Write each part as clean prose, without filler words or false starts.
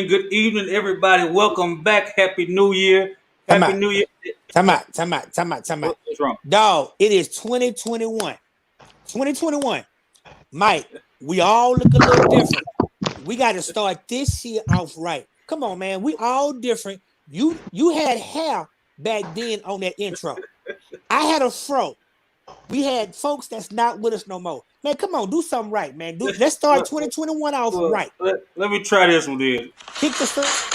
Good evening, everybody. Welcome back. Happy New Year. Time Happy out. New Year. Time out. What's wrong? Dog, it is 2021. 2021. Mike, we all look a little different. We got to start this year off right. Come on, man. We all different. You had hair back then on that intro. I had a fro. We had folks that's not with us no more. Man, come on, do something right, man. Let's start 2021 off right. Let me try this one, then. Kick the stuff.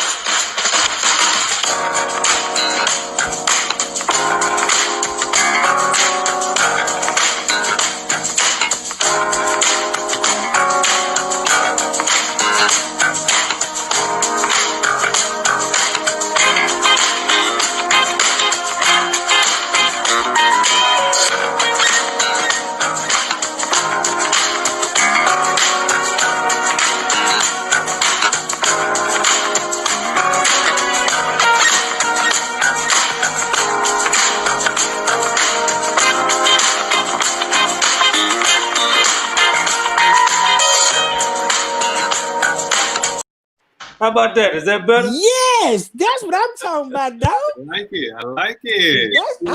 How about that? Is that better? Yes, that's what I'm talking about, dog. I like it. I like it. Yes, You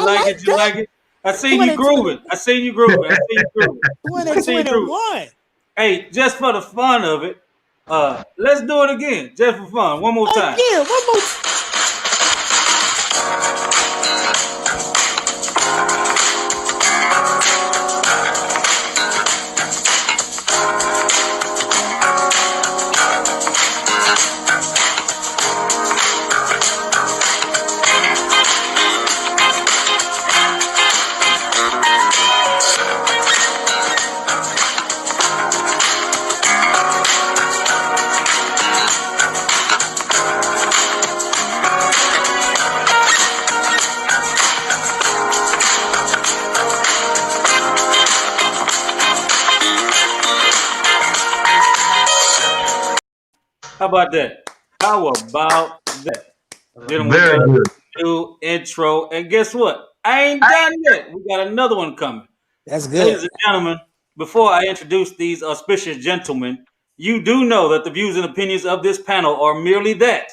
like it? I seen you grooving. 2021. Hey, just for the fun of it, let's do it again, just for fun. One more time. Yeah, one more time. How about that? How about that? Then we Very got good. a new intro, and guess what? I ain't done yet. We got another one coming. That's Ladies good. and gentlemen, before I introduce these auspicious gentlemen, you do know that the views and opinions of this panel are merely that.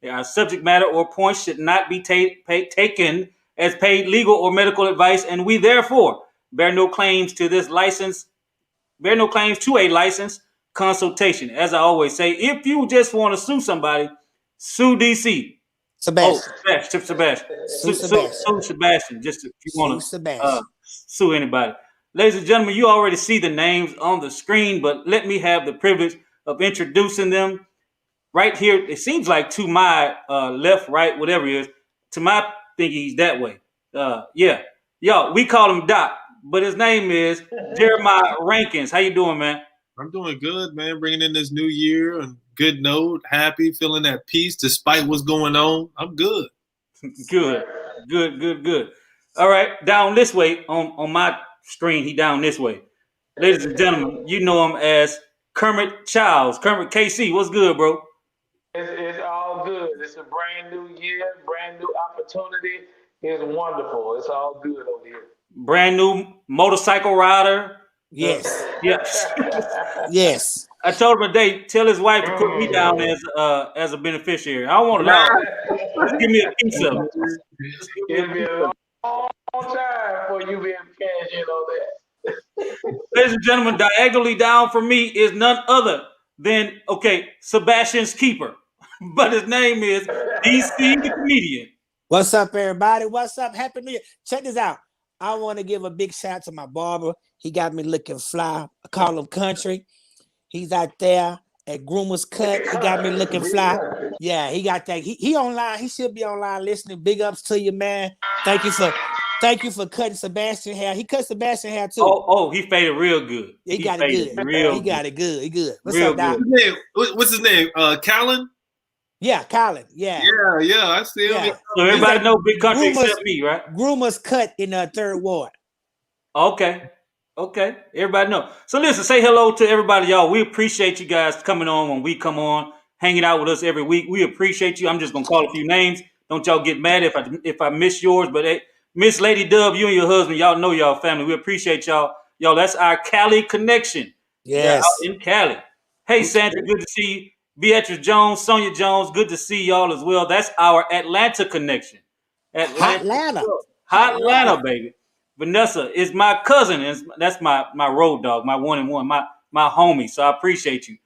They are subject matter or points should not be taken as paid legal or medical advice, and we therefore bear no claims to this license, bear no claims to a license consultation. As I always say, if you just want to sue somebody, sue DC. Sebastian. Sebastian. Sue Sebastian. Sue Sebastian. Just if you want to Sebastian. sue anybody. Ladies and gentlemen, you already see the names on the screen, but let me have the privilege of introducing them right here. It seems like to my left, right, whatever it is, to my think he's that way. Yeah, yo, we call him Doc, but his name is Jeremiah Rankins. How you doing, man? I'm doing good, man. Bringing in this new year and good note, happy, feeling at peace despite what's going on. I'm good. Good, good. All right, down this way on my screen. He down this way. Ladies and gentlemen, you know him as Kermit Childs. Kermit KC, what's good, bro? It's all good. It's a brand new year, brand new opportunity. It's wonderful. It's all good over here. Brand new motorcycle rider. Yes. Yes. Yes. I told him today, tell his wife to put me down as a beneficiary. I don't want to know. Just give me a piece of it. It'll be a long time for you being cash in on that. Ladies and gentlemen, diagonally down from me is none other than, Sebastian's keeper. But his name is DC the comedian. What's up, everybody? What's up? Happy New Year. Check this out. I want to give a big shout out to my barber. He got me looking fly. I call him Country. He's out there at Groomer's Cut. He got me looking fly. Yeah, he got that. He online. He should be online listening. Big ups to you, man. Thank you for cutting Sebastian hair. He cut Sebastian hair too. Oh, he faded real good. He got it good. He got it good. He good. What's Real up, Doc? good. What's his name? Callan? Yeah, Colin. Yeah. Yeah, I see him. Yeah. So everybody know Big Country Groomer's- except me, right? Groomer's Cut in the third ward. Okay. Everybody know. So listen, say hello to everybody, y'all. We appreciate you guys coming on when we come on, hanging out with us every week. We appreciate you. I'm just gonna call a few names. Don't y'all get mad if I miss yours, but hey, Miss Lady Dub, you and your husband, y'all know y'all family. We appreciate y'all. Y'all, that's our Cali connection. Yes. Out in Cali. Hey, Sandra, good to see you. Beatrice Jones, Sonia Jones, good to see y'all as well. That's our Atlanta connection. Atlanta. Hot Atlanta, baby. Vanessa is my cousin, and that's my road dog, my 1-and-1, my homie. So I appreciate you.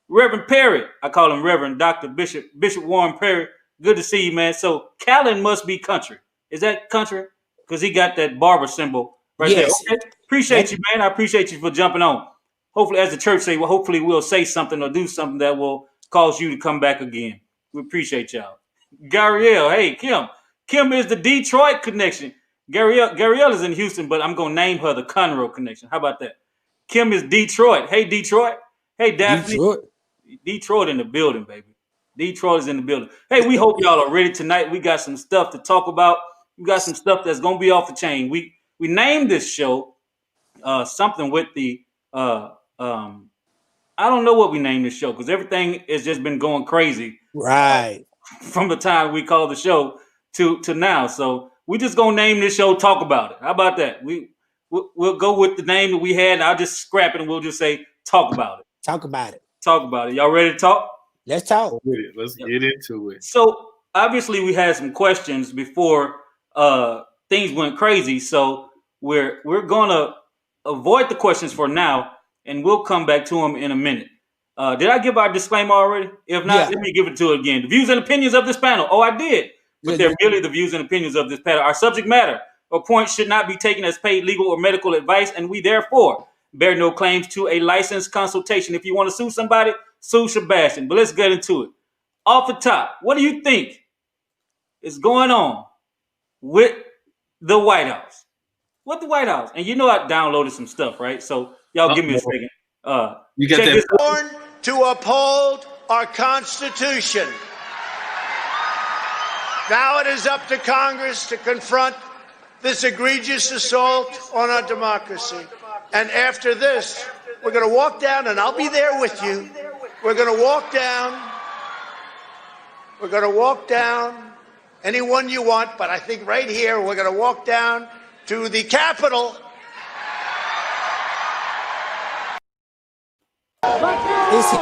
Reverend Perry, I call him Reverend Dr. Bishop Warren Perry. Good to see you, man. So Callan must be country. Is that country? Because he got that barber symbol right Yes. there. Okay. Appreciate you, man. I appreciate you for jumping on. Hopefully, as the church say, hopefully we'll say something or do something that will cause you to come back again. We appreciate y'all. Gariel, hey, Kim. Kim is the Detroit connection. Gariel is in Houston, but I'm going to name her the Conroe connection. How about that? Kim is Detroit. Hey, Detroit. Hey, Daphne. Detroit in the building, baby. Detroit is in the building. Hey, we hope y'all are ready tonight. We got some stuff to talk about. We got some stuff that's going to be off the chain. We named this show something with the I don't know what we named this show because everything has just been going crazy. Right. From the time we called the show to now. So we just gonna name this show Talk About It. How about that? We'll go with the name that we had. I'll just scrap it and we'll just say Talk About It. Talk about it. Talk about it. Y'all ready to talk? Let's talk. Let's get into it. So obviously we had some questions before things went crazy. So we're gonna avoid the questions for now, and we'll come back to them in a minute. Did I give our disclaimer already? If not, Let me give it to it again. The views and opinions of this panel. Oh, I did. But they're merely the views and opinions of this panel. Our subject matter or points should not be taken as paid legal or medical advice, and we therefore bear no claims to a licensed consultation. If you want to sue somebody, sue Sebastian. But let's get into it. Off the top, what do you think is going on with the White House? What the White House? And you know I downloaded some stuff, right? So y'all give me a second. You got that? Born to uphold our Constitution. Now it is up to Congress to confront this egregious assault on our democracy. And after this, we're going to walk down, and I'll be there with you. We're going to walk down. We're going to walk down anyone you want, but I think right here we're going to walk down to the Capitol. Let's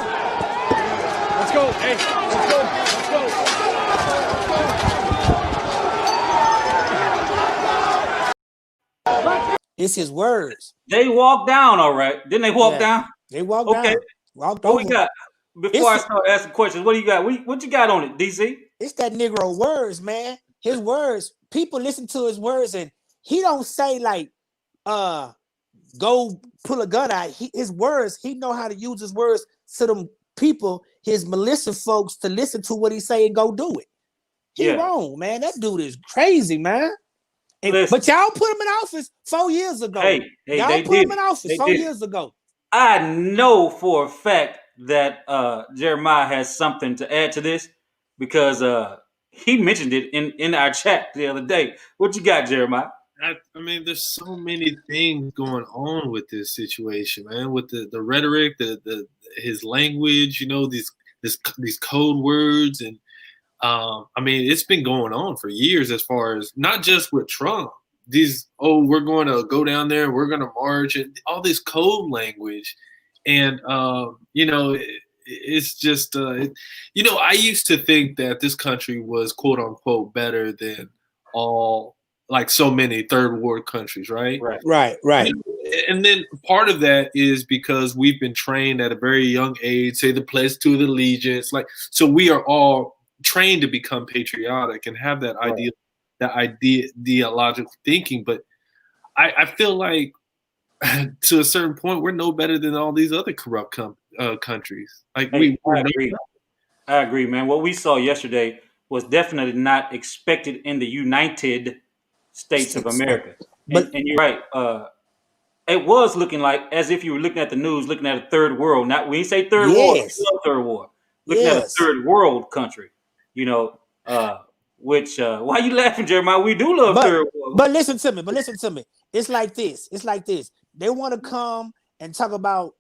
go. Hey, let's go. Let's go. It's his words. They walked down, all right. Didn't they walk down? They walked down. Walked What over. we got? Before I start asking questions, what do you got? What you got on it, DC? It's that Negro words, man. His words. People listen to his words, and he don't say like, go pull a gun out. His words, he know how to use his words to them people, his militia folks, to listen to what he say and go do it. He Yeah. wrong, man. That dude is crazy, man. Listen. But y'all put him in office 4 years ago. Hey, y'all they put did him in it. office They 4 did it. years ago. I know for a fact that Jeremiah has something to add to this because he mentioned it in our chat the other day. What you got, Jeremiah? I mean, there's so many things going on with this situation, man. With the rhetoric, his language, these code words, and I mean, it's been going on for years. As far as not just with Trump, we're going to go down there, we're going to march, and all this code language, and it's just I used to think that this country was quote unquote better than all like so many third world countries, right? Right. And then part of that is because we've been trained at a very young age, say the pledge to the allegiance, so we are all trained to become patriotic and have that ideological thinking. But I feel like to a certain point, we're no better than all these other corrupt countries. Like I agree, man. What we saw yesterday was definitely not expected in the United States of America. And you're right. It was looking like as if you were looking at the news, looking at a third world. Not we say third world, third world. Looking at a third world country. Which why are you laughing, Jeremiah? We do love third world. But listen to me. It's like this. They want to come and talk about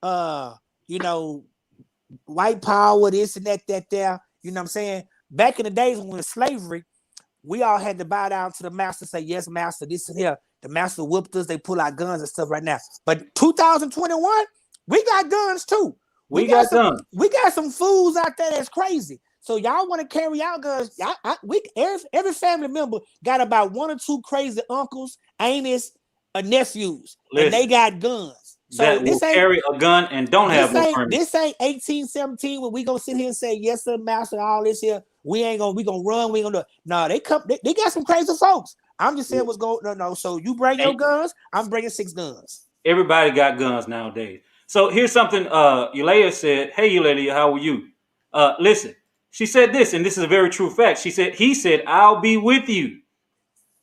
white power, this and that there. You know what I'm saying? Back in the days when slavery, we all had to bow down to the master, say, yes, master, this and here. The master whooped us, they pull out guns and stuff right now. But 2021, we got guns too. We got guns. We got some fools out there that's crazy. So y'all want to carry out guns? Every family member got about 1 or 2 crazy uncles, aunties, or nephews, and they got guns. So that will carry a gun and don't have no permit. This ain't 1817 when we gonna sit here and say yes, sir, master, all this here. We gonna run. We gonna do. No, they got some crazy folks. I'm just saying what's going. No. So you bring your guns. I'm bringing 6 guns. Everybody got guns nowadays. So here's something. Eulalia said, "Hey, Eulalia, how are you?" Listen. She said this, and this is a very true fact. He said, I'll be with you.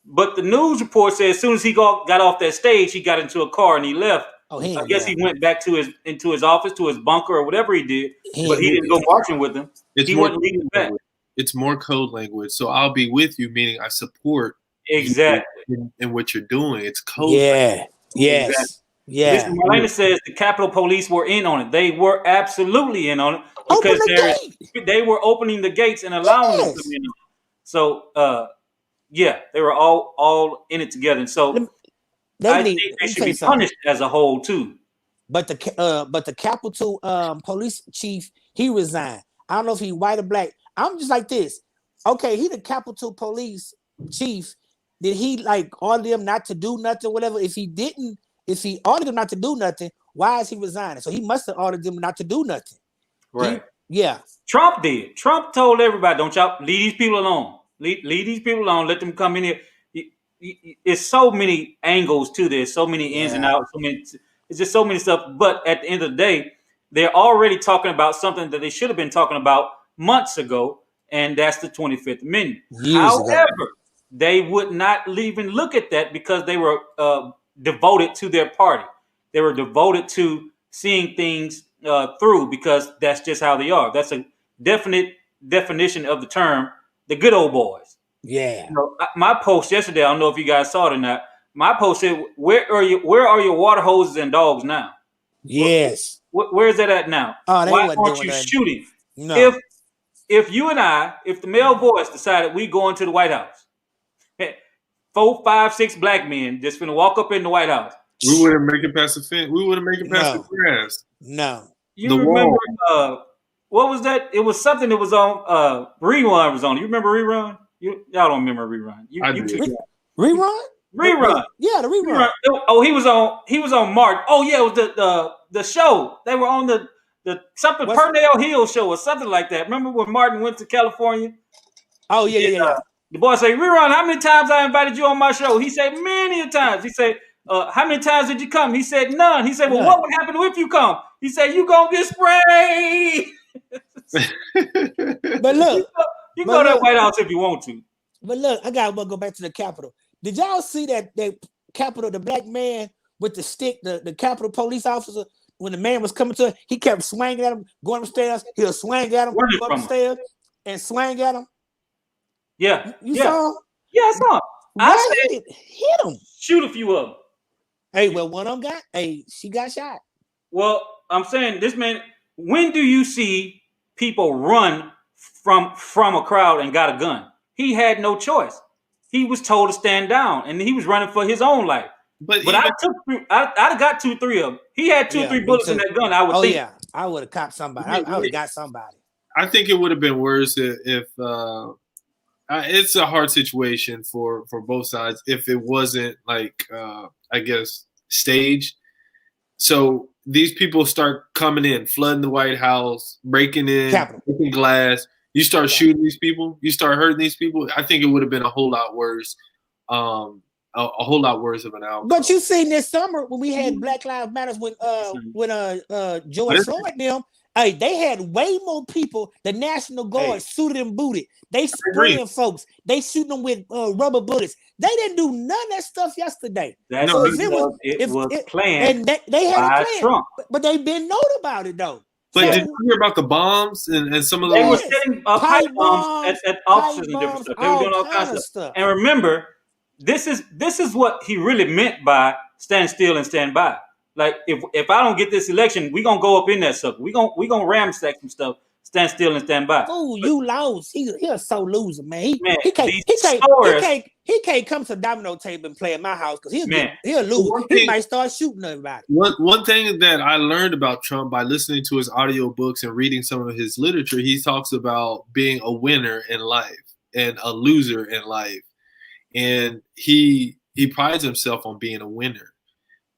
But the news report says as soon as he got off that stage, he got into a car and he left. I guess he went back into his office, to his bunker or whatever he did, but he didn't go marching with them. He wasn't leading back. It's more code language. So I'll be with you, meaning I support exactly in what you're doing. It's code language. Yes. Exactly. Yeah. Mr. Marlena says the Capitol Police were in on it. They were absolutely in on it because they were opening the gates and allowing them to be in on it. So, they were all in it together. And so I think they should be punished as a whole too. But the Capitol police chief, he resigned. I don't know if he white or black. I'm just like this. Okay, he the Capitol police chief. Did he order them not to do nothing, whatever? If he ordered them not to do nothing, why is he resigning? So he must have ordered them not to do nothing. Right. Yeah. Trump did. Trump told everybody, don't y'all leave these people alone. Leave these people alone. Let them come in here. It's so many angles to this, so many ins and outs. It's just so many stuff. But at the end of the day, they're already talking about something that they should have been talking about months ago, and that's the 25th Amendment. However, they would not even look at that because they were devoted to their party. They were devoted to seeing things through because that's just how they are. That's a definite definition of the term, the good old boys. Yeah. My post yesterday, I don't know if you guys saw it or not. My post said, "Where are your water hoses and dogs now?" Yes. Where is that at now? Why aren't you shooting? No. If you and if the male voice decided we go into the White House, 4, 5, 6 black men just finna walk up in the White House. We wouldn't make it past the fence. We wouldn't make it past the grass. No. You remember what was that? It was something that was on Rerun was on. You remember Rerun? Y'all don't remember Rerun. Rerun? Rerun. Yeah, the Rerun. Oh, he was on Martin. Oh yeah, it was the show. They were on the something Purnell Hill show or something like that. Remember when Martin went to California? Oh yeah. The boy say, Rerun, how many times I invited you on my show? He said, many times. He said, how many times did you come? He said, none. He said, well, what would happen if you come? He said, you gonna get sprayed. But look, You can But go to the look- White House if you want to. But look, I gotta go back to the Capitol. Did y'all see that Capitol, the black man with the stick, the Capitol police officer, when the man was coming to him, he kept swinging at him, going upstairs, he'll swing at him, Running go from him. upstairs and swing at him. Yeah. You yeah. saw him? Yeah, I saw him. I Why said he hit him? shoot a few of them. Hey, well, one of them she got shot. Well, I'm saying this man, when do you see people run from a crowd and got a gun? He had no choice. He was told to stand down, and he was running for his own life. But even, I got 2, 3 of them. He had 2, 3 bullets in that gun. I would think. Yeah, I would have caught somebody. I would have got somebody. I think it would have been worse if it's a hard situation for both sides if it wasn't like I guess staged. So these people start coming in, flooding the White House, breaking in, breaking glass. You start shooting these people. You start hurting these people. I think it would have been a whole lot worse. A whole lot worse of an outcome. But you seen this summer when we had Black Lives Matter when George Floyd them, hey, they had way more people. The National Guard suited and booted. They spraying folks. They shooting them with rubber bullets. They didn't do none of that stuff yesterday. That's so it was planned and they had by a plan, Trump. but they been known about it though. But did you hear about the bombs and some of those? They were setting pipe bombs at officers and different stuff. They were doing all kinds of stuff. And remember, this is what he really meant by stand still and stand by. Like if I don't get this election, we gonna go up in that sucker. We gonna ramsack some stuff. Stand still and stand by. Oh, you lost. He a so loser, man. He can't come to the domino table and play at my house because he'll lose. He might start shooting everybody. One thing that I learned about Trump by listening to his audiobooks and reading some of his literature, he talks about being a winner in life and a loser in life. And he prides himself on being a winner.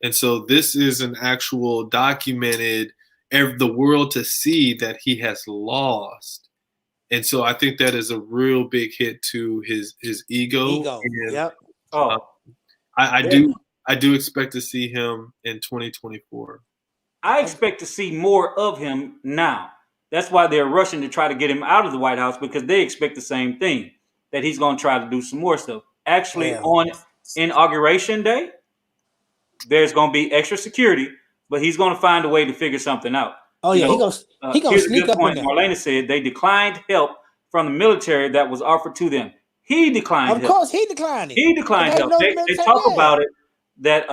And so this is an actual documented the world to see that he has lost. And so I think that is a real big hit to his ego. And, yep. I do expect to see him in 2024. I expect to see more of him now. That's why they're rushing to try to get him out of the White House because they expect the same thing, that he's going to try to do some more stuff. Actually, on Inauguration Day, there's going to be extra security, but he's going to find a way to figure something out. Oh, yeah, he gonna sneak up on them. Marlena said they declined help from the military that was offered to them. He declined help. Of course, he declined it. He declined help. They talk about it that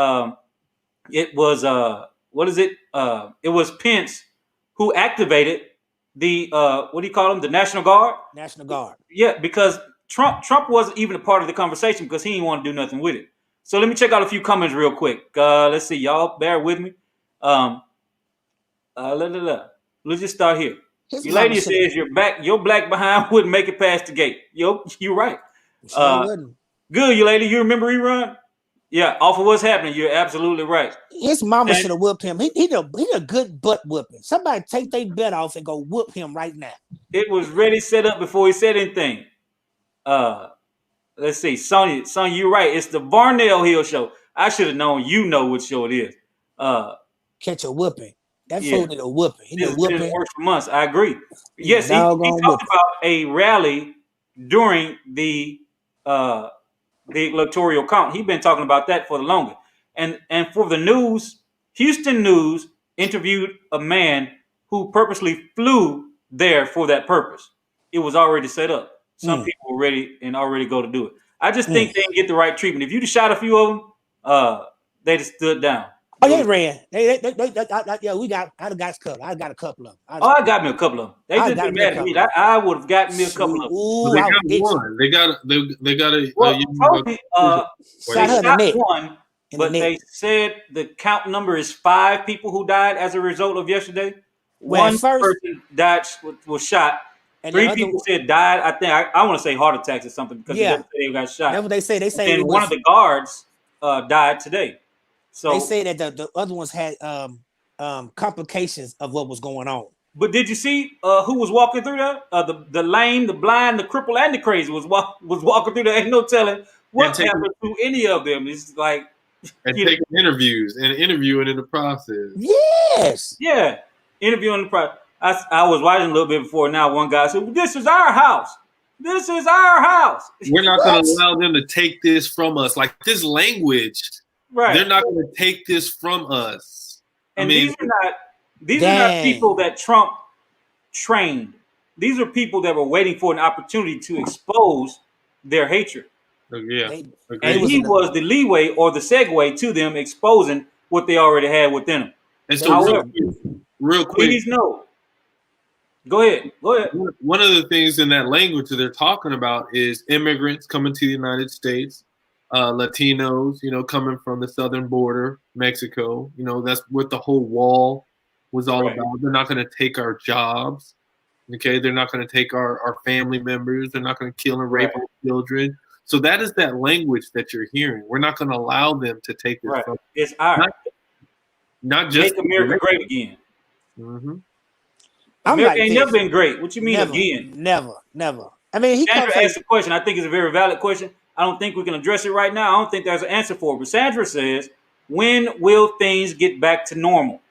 it was it was Pence who activated the what do you call them? The National Guard. National Guard. Yeah, because Trump wasn't even a part of the conversation because he didn't want to do nothing with it. So let me check out a few comments real quick. Let's see, y'all bear with me. Let's just start here. Your lady says your black behind wouldn't make it past the gate. You're right. Good, you lady. You remember rerun? Yeah, off of what's happening. You're absolutely right. His mama should have whooped him. He a good butt whooping. Somebody take their butt off and go whoop him right now. It was ready set up before he said anything. Let's see, Sonya, you're right. It's the Varnell Hill show. I should have known. You know what show it is. Catch a whooping. That fool need a whooping. He need a whooping. It's worked for months. I agree. Yes, he talked about a rally during the electoral count. He's been talking about that for the longest. And for the news, Houston News interviewed a man who purposely flew there for that purpose. It was already set up. Some people were ready and already go to do it. I just think they didn't get the right treatment. If you'd have shot a few of them, they just stood down. Oh, they ran. I'd have got a couple. I got a couple of them. I got me a couple of them. They just been mad at me. I would have gotten me a couple of them. Ooh, they got one. They got a. Shot one, but they said the count number is 5 people who died as a result of yesterday. One person died, was shot. And 3 people said died. I think I want to say heart attacks or something because they got shot. That's what they say. They say and one of the guards died today. So they say that the other ones had complications of what was going on. But did you see who was walking through there? The lame, the blind, the cripple, and the crazy was walking through there. Ain't no telling what happened to any of them. It's like taking interviews and interviewing in the process. Yes. Yeah, interviewing the process. I was watching a little bit before now. One guy said, "This is our house." This is our house. We're not going to allow them to take this from us. Like this language, Right. they're not going to take this from us. And I mean, these are not people that Trump trained. These are people that were waiting for an opportunity to expose their hatred. yeah. And he was the leeway or the segue to them exposing what they already had within them. And so, However, real quick, please know. Go ahead. One of the things in that language that they're talking about is immigrants coming to the United States, Latinos, coming from the southern border, Mexico. That's what the whole wall was all about. They're not going to take our jobs. Okay, they're not going to take our family members. They're not going to kill and rape our children. So that is that language that you're hearing. We're not going to allow them to take this from us. It's ours. Not just make America great again. Mm-hmm. America ain't never been great. What you mean again? Never. I mean, Sandra asked a question. I think it's a very valid question. I don't think we can address it right now. I don't think there's an answer for it. But Sandra says, when will things get back to normal?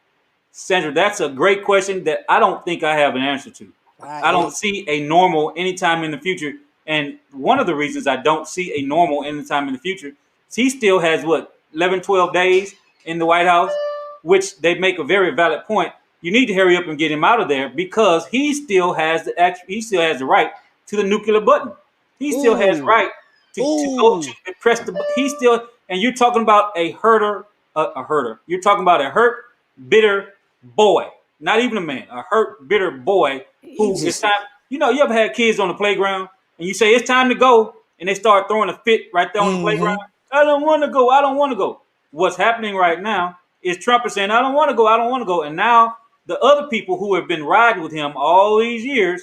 Sandra, that's a great question that I don't think I have an answer to. I don't see a normal anytime in the future. And one of the reasons I don't see a normal anytime in the future is he still has, 11, 12 days in the White House, which they make a very valid point. You need to hurry up and get him out of there because he still has the right to the nuclear button. He still has right to go to and press the button. He still, and you're talking about a herder. You're talking about a hurt, bitter boy, not even a man, a hurt, bitter boy who it's time. You ever had kids on the playground and you say it's time to go, and they start throwing a fit right there on the playground. I don't want to go. I don't want to go. What's happening right now is Trump is saying, I don't want to go. I don't want to go. And now the other people who have been riding with him all these years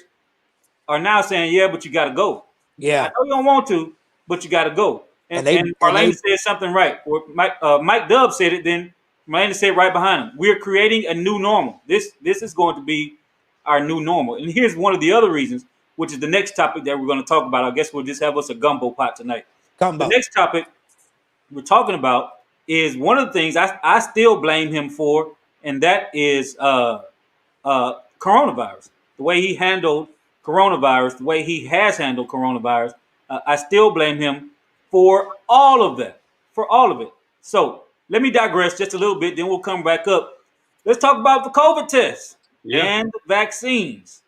are now saying, yeah, but you got to go. Yeah. I know you don't want to, but you got to go. And Marlene said something right. Or Mike Dub said it, then Marlene said right behind him. We're creating a new normal. This is going to be our new normal. And here's one of the other reasons, which is the next topic that we're going to talk about. I guess we'll just have us a gumbo pot tonight. The next topic we're talking about is one of the things I still blame him for, and that is coronavirus. The way he handled coronavirus, the way he has handled coronavirus, I still blame him for all of that, for all of it. So let me digress just a little bit, then we'll come back up. Let's talk about the COVID tests and the vaccines.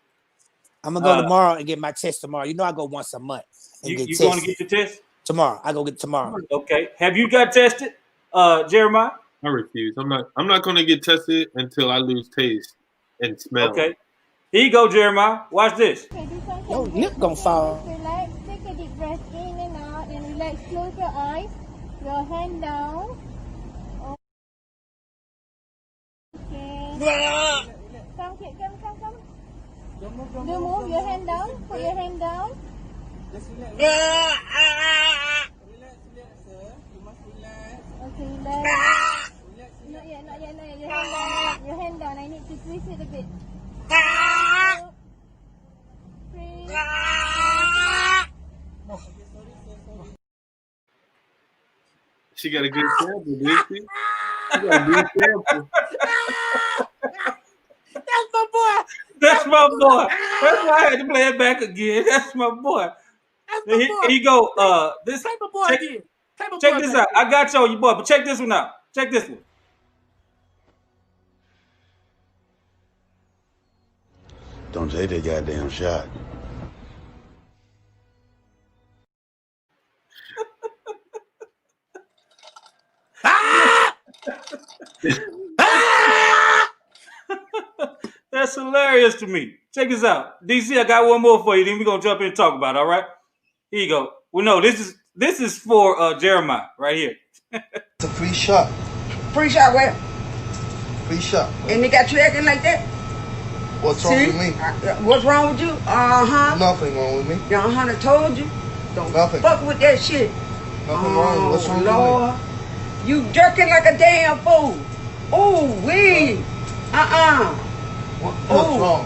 I'm going to go tomorrow and get my test tomorrow. I go once a month. You going to get your test? Tomorrow. I go get it tomorrow. Okay. Have you got tested, Jeremiah? I refuse. I'm not going to get tested until I lose taste and smell. Okay. Here you go, Jeremiah. Watch this. Your lip gonna fall. Relax. Take a deep breath in and out, and relax. Close your eyes. Your hand down. Okay. Come, kid. Come. Don't move. Your hand down. Put your hand down. Just relax. Relax, sir. You must relax. Okay, relax. Not yet. Your hand down. I need to twist it a bit. Breathe. She got a good sample, did she? She got a good sample. That's my boy. That's my boy. That's why I had to play it back again. That's my boy. Here you go. Check this out. I got you, boy, but check this one out. Check this one. Don't take that goddamn shot. That's hilarious to me. Check this out. DC, I got one more for you. Then we're going to jump in and talk about it, all right? Here you go. Well, no, this is for Jeremiah right here. It's a free shot. Free shot where? Free shot. And they got you acting like that? What's wrong with me? What's wrong with you? Nothing wrong with me. I told you. Don't Nothing. fuck with that shit. Nothing wrong. What's wrong Lord. with me? You jerking like a damn fool. Oh, wee. What's wrong?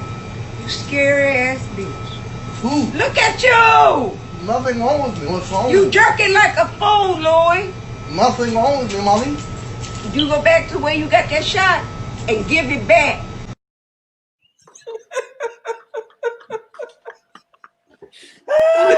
You scary ass bitch. Who? Look at you. Nothing wrong with me. What's wrong You with jerking like a fool, Louie. me? Nothing wrong with me, mommy. You go back to where you got that shot and give it back. I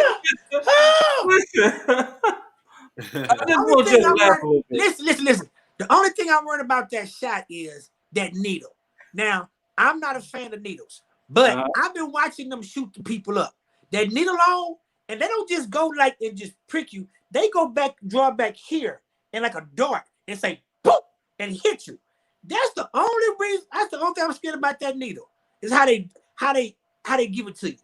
just want you to laugh a little bit. Listen. The only thing I'm worried about that shot is that needle. Now, I'm not a fan of needles, but I've been watching them shoot the people up. That needle on, and they don't just go like and just prick you. They go back, draw back here, and like a dart, and say, boop, and hit you. That's the only reason. That's the only thing I'm scared about that needle. Is how they give it to you.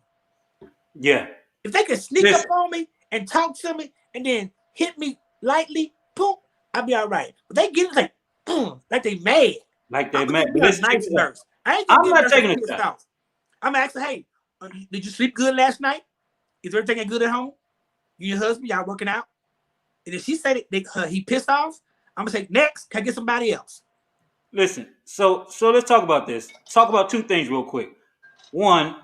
Yeah. If they can sneak up on me and talk to me and then hit me lightly, boom, I'll be all right. But they get it like they mad. Like they mad. Nice nurse. I'm not taking a shot. I'm asking, hey, did you sleep good last night? Is everything good at home? You and your husband, y'all working out? And if she said he pissed off, I'm gonna say, next, can I get somebody else? Listen, so let's talk about this. Talk about two things real quick. One,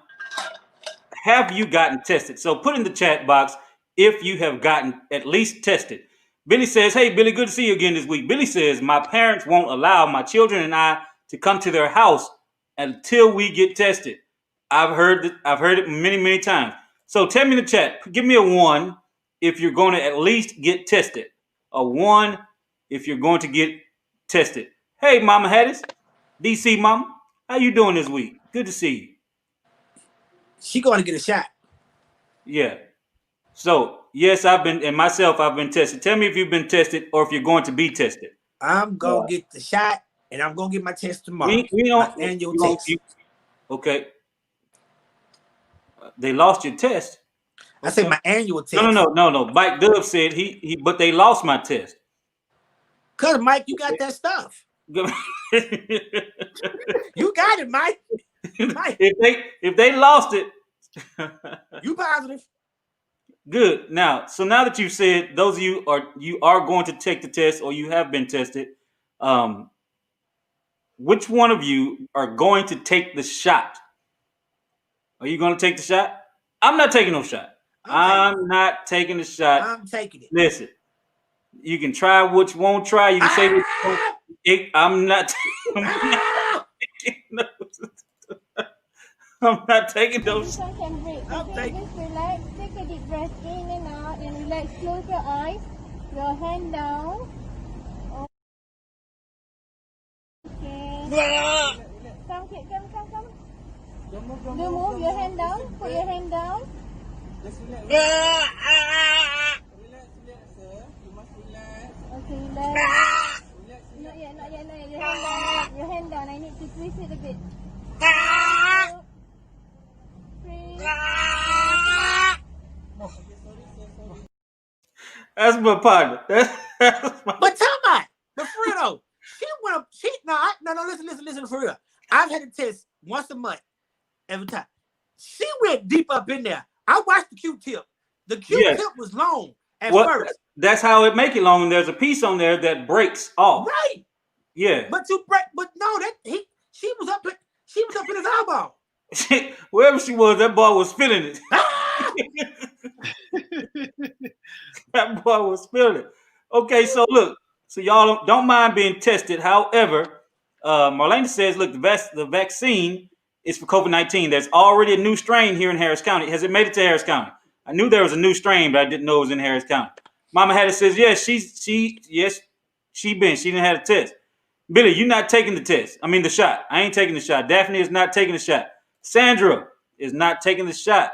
have you gotten tested? So put in the chat box if you have gotten at least tested. Billy says, hey, Billy, good to see you again this week. Billy says, my parents won't allow my children and I to come to their house until we get tested. I've heard it many, many times. So tell me in the chat, give me a 1 if you're going to at least get tested. A 1 if you're going to get tested. Hey, Mama Hattis, DC Mama, how you doing this week? Good to see you. She going to get a shot. Yeah. So, yes, I've been tested. Tell me if you've been tested or if you're going to be tested. I'm going to get the shot, and I'm going to get my test tomorrow. We don't, my annual test. Okay. They lost your test. I said my annual test. No. Mike Dub said but they lost my test. Because, Mike, you got that stuff. You got it, Mike. Mike. If they lost it, you positive. Good. Now that you've said those of you are going to take the test or you have been tested, which one of you are going to take the shot? Are you going to take the shot? I'm not taking no shot. I'm not taking the shot. I'm taking it. Listen, you can try what you won't try. You can say I'm not. I'm not taking those. This one can breathe. Okay, just relax. Take a deep breath in and out and relax. Close your eyes. Your hand down. Okay. Come, kid. Come. Don't move. Your hand down. Put your hand down. Just relax. Relax, sir. You must relax. Okay, relax. Not yet. Your hand down. I need to twist it a bit. That's my partner. But tell me, but for real though, she went up. Listen for real. I've had a test once a month, every time. She went deep up in there. I watched the Q-tip. The Q-tip was long at first. That's how it make it long. And there's a piece on there that breaks off. Right. Yeah. But she was up in his eyeball. Wherever she was, that boy was feeling it. That boy was feeling it. Okay, so look, y'all don't mind being tested. However, Marlena says, look, the vaccine is for COVID-19. There's already a new strain here in Harris County. Has it made it to Harris County? I knew there was a new strain, but I didn't know it was in Harris County. Mama Hattie says, yes, she didn't have a test. Billy, you're not taking the test. I mean the shot. I ain't taking the shot. Daphne is not taking the shot. Sandra is not taking the shot.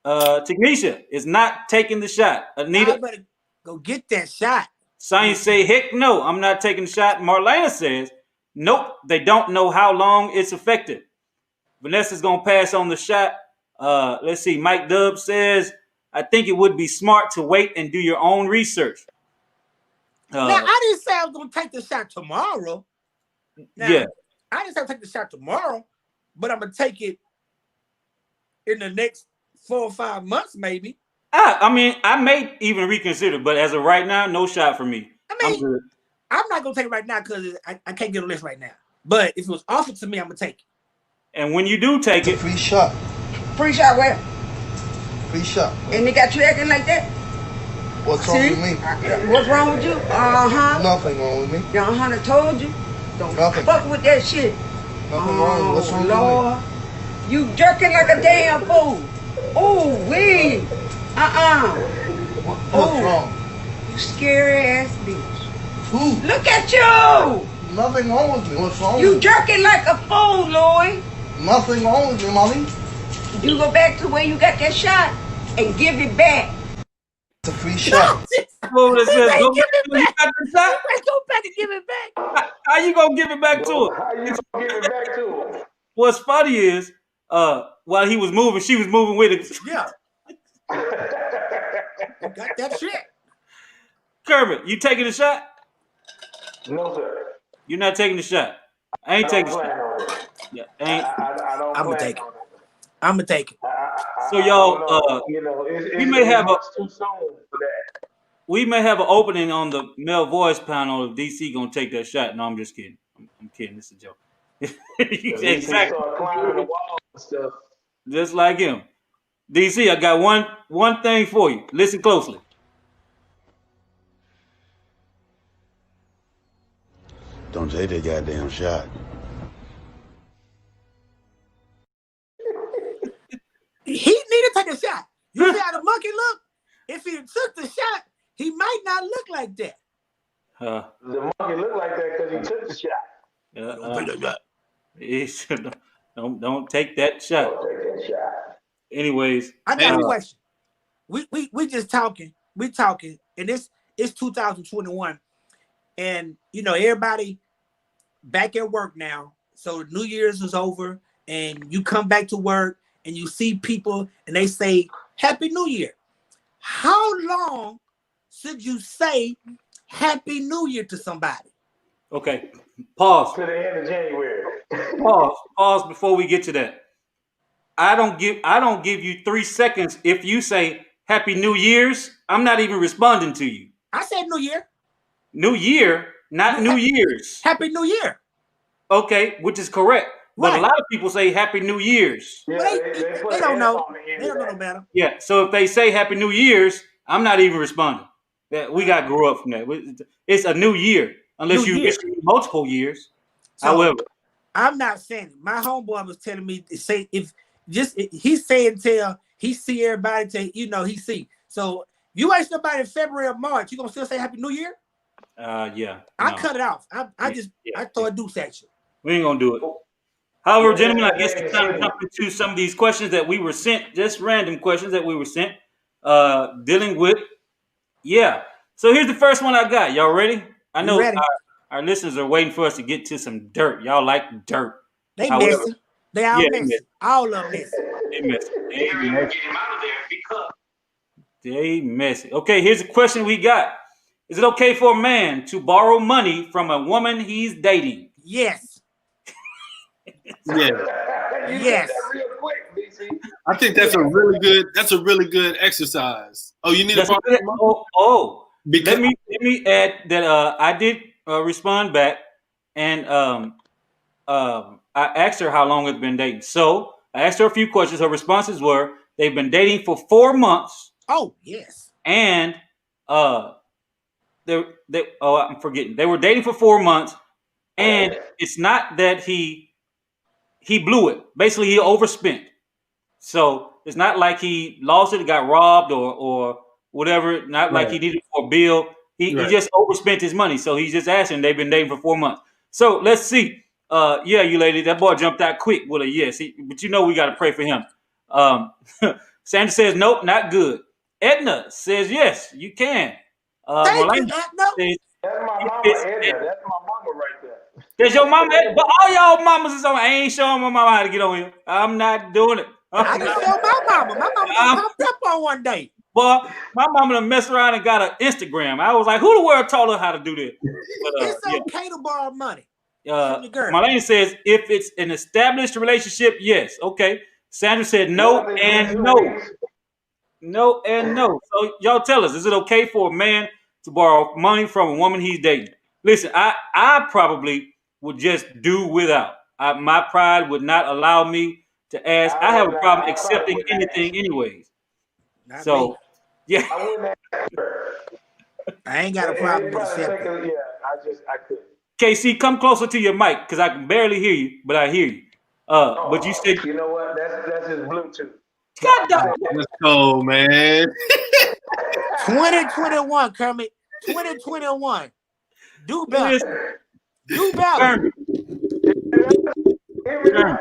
Tignisha is not taking the shot. Anita, I better go get that shot. Science say, heck no, I'm not taking the shot. Marlena says, nope, they don't know how long it's effective. Vanessa's going to pass on the shot. Let's see. Mike Dub says, I think it would be smart to wait and do your own research. Now, I didn't say I was going to take the shot tomorrow. Now, I didn't say I'll take the shot tomorrow, but I'm going to take it in the next 4 or 5 months, maybe. I mean, I may even reconsider, but as of right now, no shot for me. I'm not going to take it right now because I can't get a list right now. But if it was offered to me, I'm going to take it. And when you do take it, free shot. Free shot where? Free shot. And they got you acting like that? What's wrong with me? What's wrong with you? Nothing wrong with me. I told you. Don't fuck with that shit. Nothing wrong. What's wrong Lord. with me? You jerking like a damn fool. Oh, wait. What's Oh. wrong? You scary ass bitch. Who? Look at you. Nothing wrong with me. What's wrong You with me? jerking like a fool, Lloyd. Nothing wrong with me, Molly. You go back to where you got that shot and give it back. It's a free shot. Well, it says, Hey, go give it you back. got the shot? Let's go back and give it back. How you gonna give it back to her? How you gonna give it back to him? What's funny is, while he was moving, she was moving with it. Yeah. You got that shit. Kermit, you taking the shot? No, sir. You're not taking the shot. I ain't taking the plan shot. on it. Yeah, ain't. I don't I'ma plan take it. on it. I'm gonna take it. So y'all, we may have a too soon for that. we may have an opening on the male voice panel if DC gonna take that shot. No, I'm just kidding. I'm kidding. This is a joke. Exactly. Start climbing the walls and stuff. Just like him. DC, I got one thing for you. Listen closely. Don't take that goddamn shot. He need to take a shot. You see how the monkey look? If he took the shot, he might not look like that. The monkey looked like that because he took the shot. Don't take that shot. Don't take that shot. Anyways, I got a question. We just talking. We talking, and it's 2021, and you know everybody back at work now. So New Year's is over, and you come back to work, and you see people, and they say Happy New Year. How long should you say Happy New Year to somebody? okay. Pause. To the end of January. Pause before we get to that. I don't give you 3 seconds if you say Happy New Year's. I'm not even responding to you. I said New Year. New Year, not New Year's. Happy New Year. Okay, which is correct. But Right. a lot of people say Happy New Year's. Yeah, They don't know. They don't know no better. Yeah, so if they say Happy New Year's, I'm not even responding. That we got to grow up from that. It's a new year, unless New you year. wish multiple years. So, However, I'm not saying it. My homeboy was telling me to say he's saying tell he see everybody till he see. So you ain't somebody in February or March, you gonna still say Happy New Year? yeah. I no. cut it off. I throw a deuce at you. We ain't gonna do it. However, gentlemen, I guess it's time to jump into some of these questions that we were sent, just random questions that we were sent, dealing with. Yeah. So here's the first one I got. Y'all ready? I know ready. our listeners are waiting for us to get to some dirt. Y'all like dirt. They However, messy. They all messy. All of them messy. They messy. They messy. Okay, here's a question we got. Is it okay for a man to borrow money from a woman he's dating? Yes. Yeah. Yes. Real quick, DC. I think that's a really good exercise. Oh, you need That's a let me add that I did respond back, and I asked her how long it's been dating. So I asked her a few questions. Her responses were they've been dating for 4 months. Oh, yes. And I'm forgetting. They were dating for 4 months, and it's not that he blew it. Basically, he overspent. So it's not like he lost it, got robbed, or whatever. Not like he needed it for a bill. He just overspent his money. So he's just asking. They've been dating for 4 months. So let's see. Yeah, you lady, that boy jumped out quick with a yes. But we got to pray for him. Sandra says nope, not good. Edna says yes, you can. Thank you, Edna. That's my mama, Edna. That's my mama right there. There's your mama, but all y'all mamas is on. I ain't showing my mama how to get on here. I'm not doing it. I can show my mama. My mama just popped up on one day. But my mama done messed around and got an Instagram. I was like, who the world told her how to do this? But, it's okay to borrow money. Marlene says, if it's an established relationship, yes. Okay. Sandra said no and no. No and no. So y'all tell us, is it okay for a man to borrow money from a woman he's dating? Listen, I probably would just do without. My pride would not allow me to ask. I have a problem accepting anything anyways. Not So, me. yeah. I wouldn't ask her. I ain't got a problem with accepting. Yeah, I couldn't. KC, come closer to your mic because I can barely hear you, but I hear you. But you said, you know what? That's his Bluetooth. God damn. Let's go, man. 2021, Kermit. 2021. Do better. Listen, Do better. Kermit.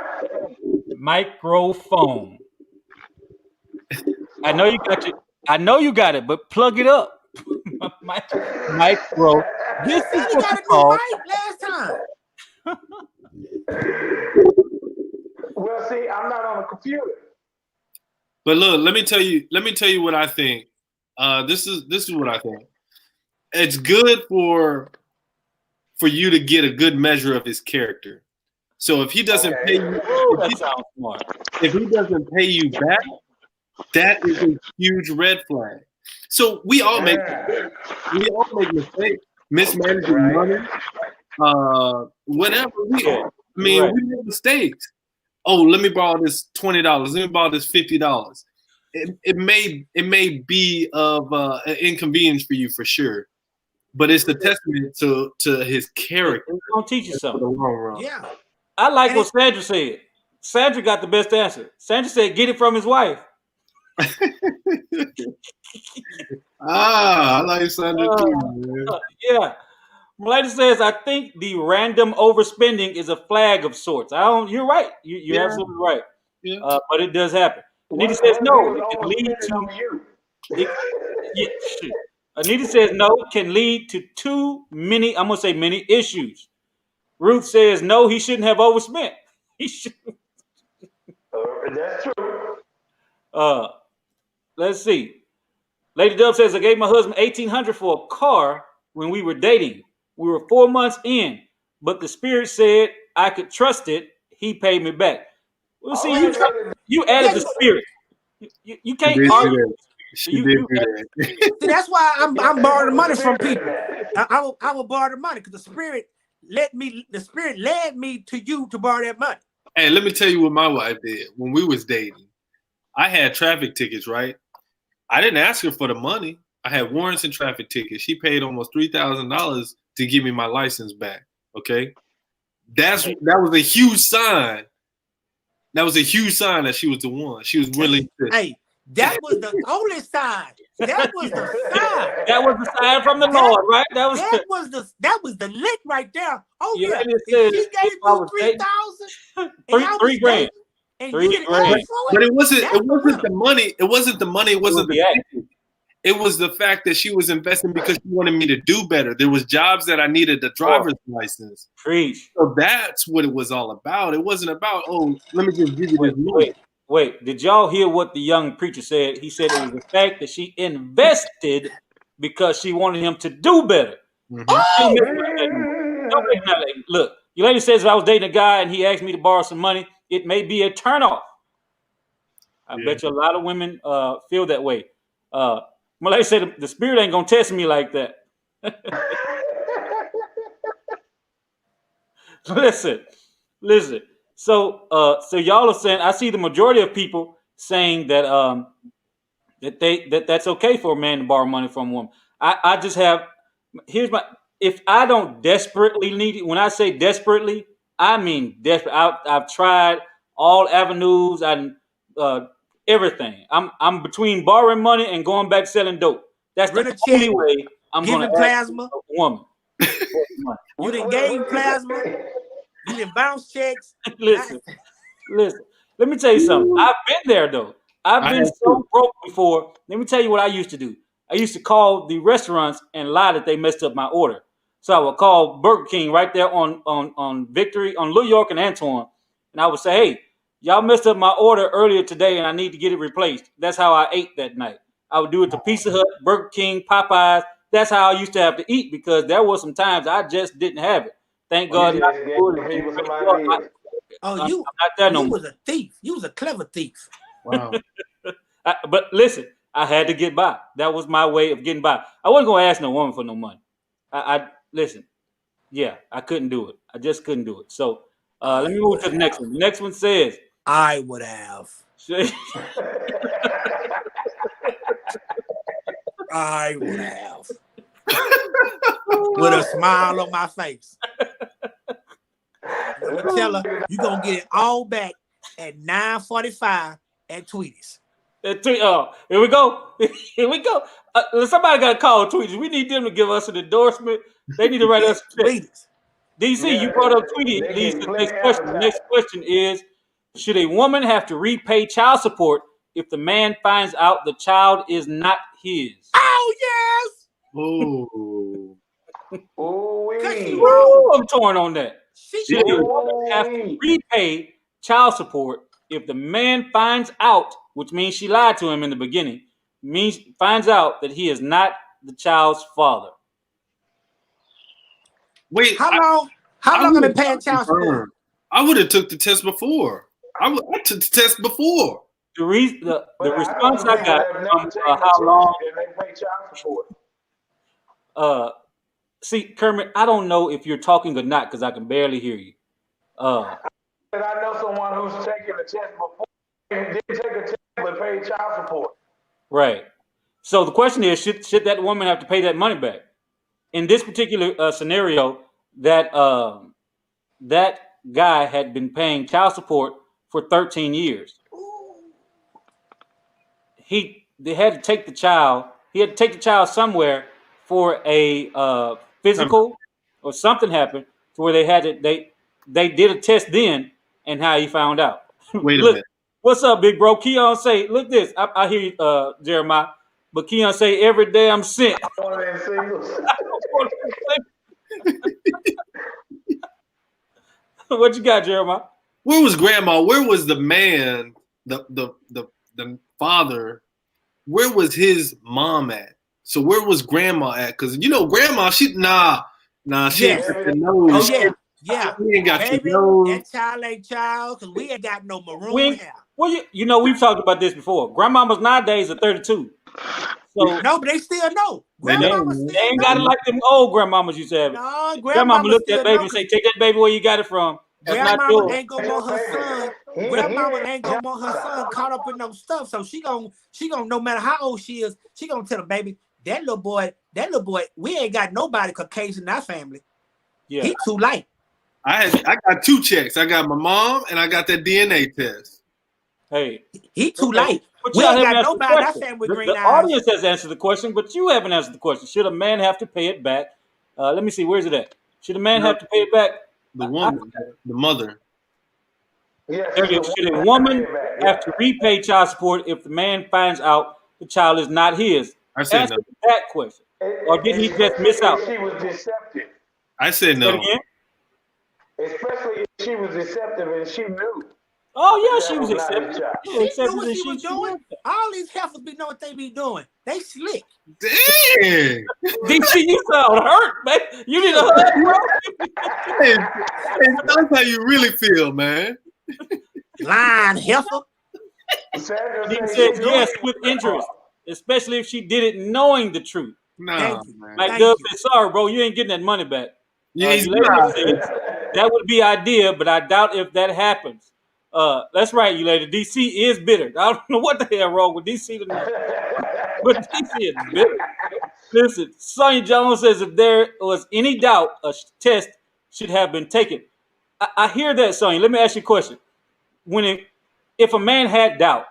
Microphone. I know you got it, but plug it up. Micro. This is You what got you to do call. right last time. Well, see, I'm not on a computer. But look, let me tell you what I think. This is what I think. It's good for you to get a good measure of his character. So if he doesn't pay you, That sounds smart. if he doesn't pay you back, that is a huge red flag. So we all make mistakes, mismanaging money, whatever. I mean, we make mistakes. Oh, let me borrow this $20. Let me borrow this $50. It may be of an inconvenience for you for sure, but it's a testament to his character. It's gonna teach you for something. the long run. Yeah. I like what Sandra said. Sandra got the best answer. Sandra said, "Get it from his wife." I like Sandra too, man. Yeah. Melody says, "I think the random overspending is a flag of sorts." You're right. You're Yeah. absolutely right. Yeah. But it does happen. Anita says no. It can lead to. Shit. Anita says no. It can lead to too many. I'm gonna say many issues. Ruth says no. He shouldn't have overspent. He should. That's true. Let's see. Lady Dub says, I gave my husband $1,800 for a car when we were dating. We were 4 months in, but the spirit said I could trust it. He paid me back. Well, see, you added the spirit. You can't argue. She did do that. See, that's why I'm borrowing money from people. I will borrow the money because the spirit led me to you to borrow that money. Hey, let me tell you what my wife did when we was dating. I had traffic tickets, right? I didn't ask her for the money. I had warrants and traffic tickets. She paid almost $3,000 to give me my license back. Okay, that was a huge sign. That was a huge sign that she was the one. She was willing to. Hey, that was the only sign. That was the sign. That was the sign from the Lord, right? That was the lick right there. Oh You yeah, ready to if say she gave you $3,000, $3 grand. and $3 you didn't grand. ask for But it, it wasn't the money. It wasn't the money. It wasn't the Yeah. ticket. It was the fact that she was investing because she wanted me to do better. There was jobs that I needed a driver's license. Preach. So that's what it was all about. It wasn't about, oh, let me just give you this money. Wait, did y'all hear what the young preacher said? He said it was the fact that she invested because she wanted him to do better. Don't make me not like, look, your lady says if I was dating a guy and he asked me to borrow some money, it may be a turnoff. I bet you a lot of women feel that way. My lady said the spirit ain't gonna test me like that. Listen. So y'all are saying I see the majority of people saying that that's okay for a man to borrow money from a woman. I just have if I don't desperately need it. When I say desperately, I mean desperate. I've tried all avenues and everything. I'm between borrowing money and going back selling dope. That's the only way I'm going to plasma. ask a woman. You didn't gain plasma. You didn't bounce checks. Listen. Let me tell you something. I've been there though. I've been so broke before. Let me tell you what I used to do. I used to call the restaurants and lie that they messed up my order. So I would call Burger King right there on Victory, on Little York and Antoine, and I would say, "Hey, y'all messed up my order earlier today, and I need to get it replaced." That's how I ate that night. I would do it to Pizza Hut, Burger King, Popeyes. That's how I used to have to eat because there were some times I just didn't have it. Thank God. You was a thief. You was a clever thief. Wow. But listen, I had to get by. That was my way of getting by. I wasn't going to ask no woman for no money. I listen. Yeah, I couldn't do it. I just couldn't do it. So let me move to the next one. The next one says, I would have. I would have. With a smile on my face. I'm gonna tell her you're gonna get it all back at 9:45 at Tweety's. Here we go. Here we go. Somebody got to call Tweety. We need them to give us an endorsement. They need to write us a check. Tweeties. DC, you brought up Tweety. Leads to the next question. The next question is: should a woman have to repay child support if the man finds out the child is not his? Oh yes. Oh. Ooh, I'm torn on that. Should a woman have to repay child support if the man finds out, which means she lied to him in the beginning, means finds out that he is not the child's father? Wait, How long have they been paying child support? I would have took the test before. I took the test before. The response I got from how long they pay child support. See, Kermit, I don't know if you're talking or not because I can barely hear you. And I know someone who's taken the test before and didn't take a test but paid child support. Right. So the question is, should that woman have to pay that money back? In this particular scenario, that guy had been paying child support for 13 years. They had to take the child. He had to take the child somewhere for a physical or something happened to where they did a test then, and how he found out. Wait a Look, minute. what's up, big bro? Keon say, look this. I hear you, Jeremiah. But Keon say, every day I'm sent. What you got, Jeremiah? Where was grandma? Where was the man, the father? Where was his mom at? So where was grandma at? Because grandma, she ain't got the nose. Oh yeah. She ain't got Baby, the nose. that child ain't child because we ain't got no maroon hair. Well, we've talked about this before. Grandmamas nowadays are 32. So no, but they still know. They ain't got it like them old grandmamas used to have it. No, grandmama looked at baby and say, "Take that baby where you got it from." Grandmama ain't gonna want her son. Grandmama ain't gonna want her son caught up in no stuff. So she gonna no matter how old she is, she gonna tell the baby that little boy. We ain't got nobody Caucasian in our family. Yeah, he too light. I got 2 checks. I got my mom and I got that DNA test. Hey, he too light. But we ain't got nobody in our family with green eyes. The audience has answered the question, but you haven't answered the question. Should a man have to pay it back? Let me see. Where's it at? Should a man have to pay it back? The woman, the mother. Yes. Should a woman have to repay child support if the man finds out the child is not his? I said Answer no. that question. Or did he just miss out? She was deceptive. I said no. Especially if she was deceptive and she knew. Oh yeah, she was accepted. She knew what she was doing. All these heifers be knowing what they be doing. They slick. Dang. DC, you sound hurt, man. You need a hug, bro. Hey, that's how you really feel, man. Lying heifer. He said yes with interest, especially if she did it knowing the truth. No, like Dub said, sorry, bro, you ain't getting that money back. Yeah, that would be ideal, but I doubt if that happens. That's right, you lady. DC is bitter. I don't know what the hell wrong with DC tonight, but DC is bitter. Listen, Sonya Jones says if there was any doubt, a test should have been taken. I hear that, Sonya. Let me ask you a question. If a man had doubt,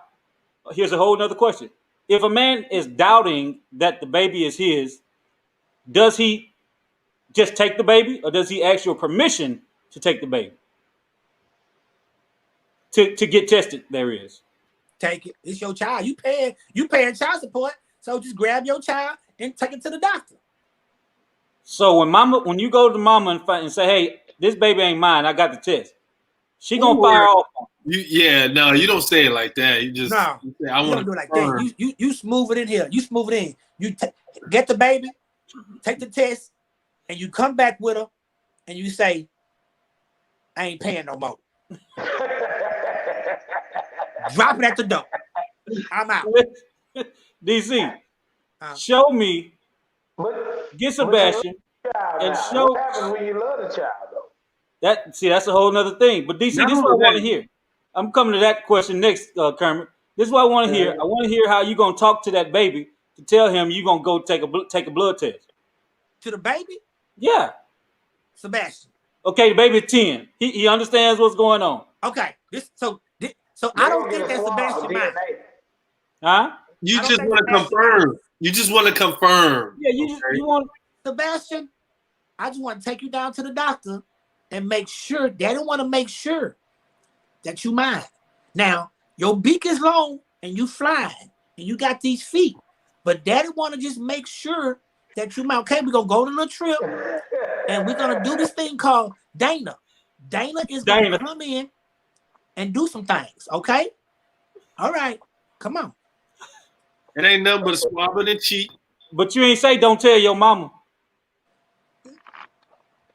here's a whole nother question. If a man is doubting that the baby is his, does he just take the baby, or does he ask your permission to take the baby? To get tested, there is. Take it. It's your child. You paying child support, so just grab your child and take it to the doctor. So when you go to mama and say, "Hey, this baby ain't mine. I got the test," she gonna fire off. No, you don't say it like that. You just I want to do it like that. You smooth it in here. You smooth it in. You get the baby, take the test, and you come back with her, and you say, "I ain't paying no more." Drop it at the door. I'm out. DC, show me. Get Sebastian and show. What happens when you love the child, though? That's a whole nother thing. But DC, this is what I want to hear. I'm coming to that question next, Kermit. This is what I want to hear. I want to hear how you gonna talk to that baby to tell him you gonna go take a blood test. To the baby? Yeah. Sebastian. Okay, the baby's 10. He understands what's going on. Okay. So I don't think that's Sebastian mind. Huh? You I don't just think want to Sebastian confirm. You just want to confirm. Yeah, you want. Sebastian, I just want to take you down to the doctor and make sure. They don't want to make sure that you mind. Now, your beak is long and you flying and you got these feet, but daddy want to just make sure that you mind. Okay, we're going to go on a trip and we're going to do this thing called Dana. Dana is going to come in and do some things, okay? All right, come on. It ain't nothing but a swab and cheek. But you ain't say don't tell your mama.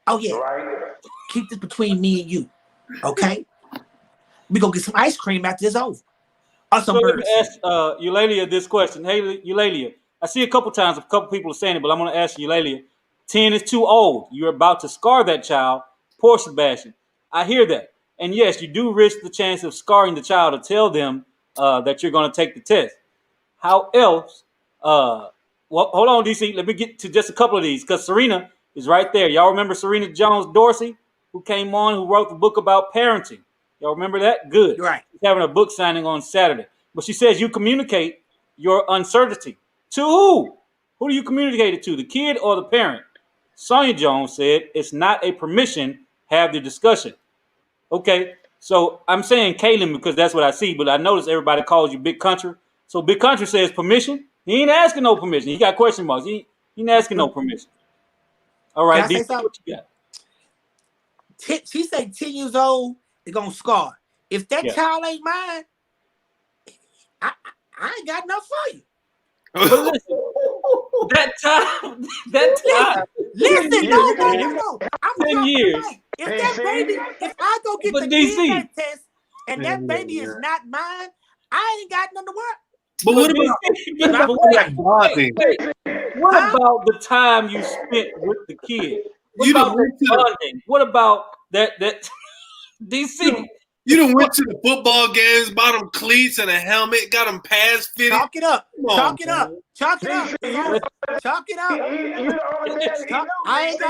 Oh, yeah. Right. Keep this between me and you, okay? We gonna get some ice cream after this over. Or some So let burgers. me ask Eulalia this question. Hey, Eulalia, I see a couple times a couple people are saying it, but I'm going to ask Eulalia. 10 is too old. You're about to scar that child. Poor Sebastian. I hear that. And yes, you do risk the chance of scarring the child to tell them that you're going to take the test. How else? Well, hold on, DC. Let me get to just a couple of these because Serena is right there. Y'all remember Serena Jones Dorsey, who came on, who wrote the book about parenting? Y'all remember that? Good. Right. She's having a book signing on Saturday. But she says you communicate your uncertainty. To who? Who do you communicate it to, the kid or the parent? Sonia Jones said it's not a permission, have the discussion. Okay, so I'm saying Kaylin because that's what I see, but I notice everybody calls you Big Country. So Big Country says permission. He ain't asking no permission. He got question marks. He ain't asking no permission. All right, Can I say DC, something? what you got? She said 10 years old, they're gonna scar. If that child ain't mine, I ain't got enough for you. But listen, that time. Listen, no. I'm 10 years. If that baby, if I go get But the DC. DNA test and that baby is not mine, I ain't got nothing to work. But what about the time you spent with the kid? What about the bonding? What about that DC? You done went to the football games, bought them cleats and a helmet, got them pads fitted. Chalk it up. Come on, Chalk it man. up. Chalk it up. Chalk it up. I ain't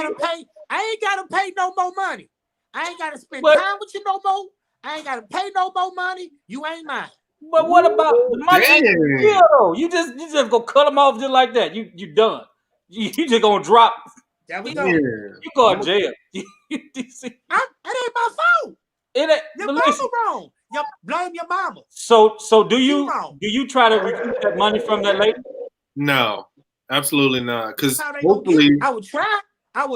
gotta pay no more money. I ain't gotta spend time with you no more. I ain't gotta pay no more money. You ain't mine. But what about the money? Ain't real, though. You just go cut them off just like that. You done. You just gonna drop. There we go. You go to jail. DC. That ain't my fault. It ain't. Your mama wrong. Blame your mama. So do you try to recoup that money from that lady? No, absolutely not. Because How they gonna get hopefully it? I would try.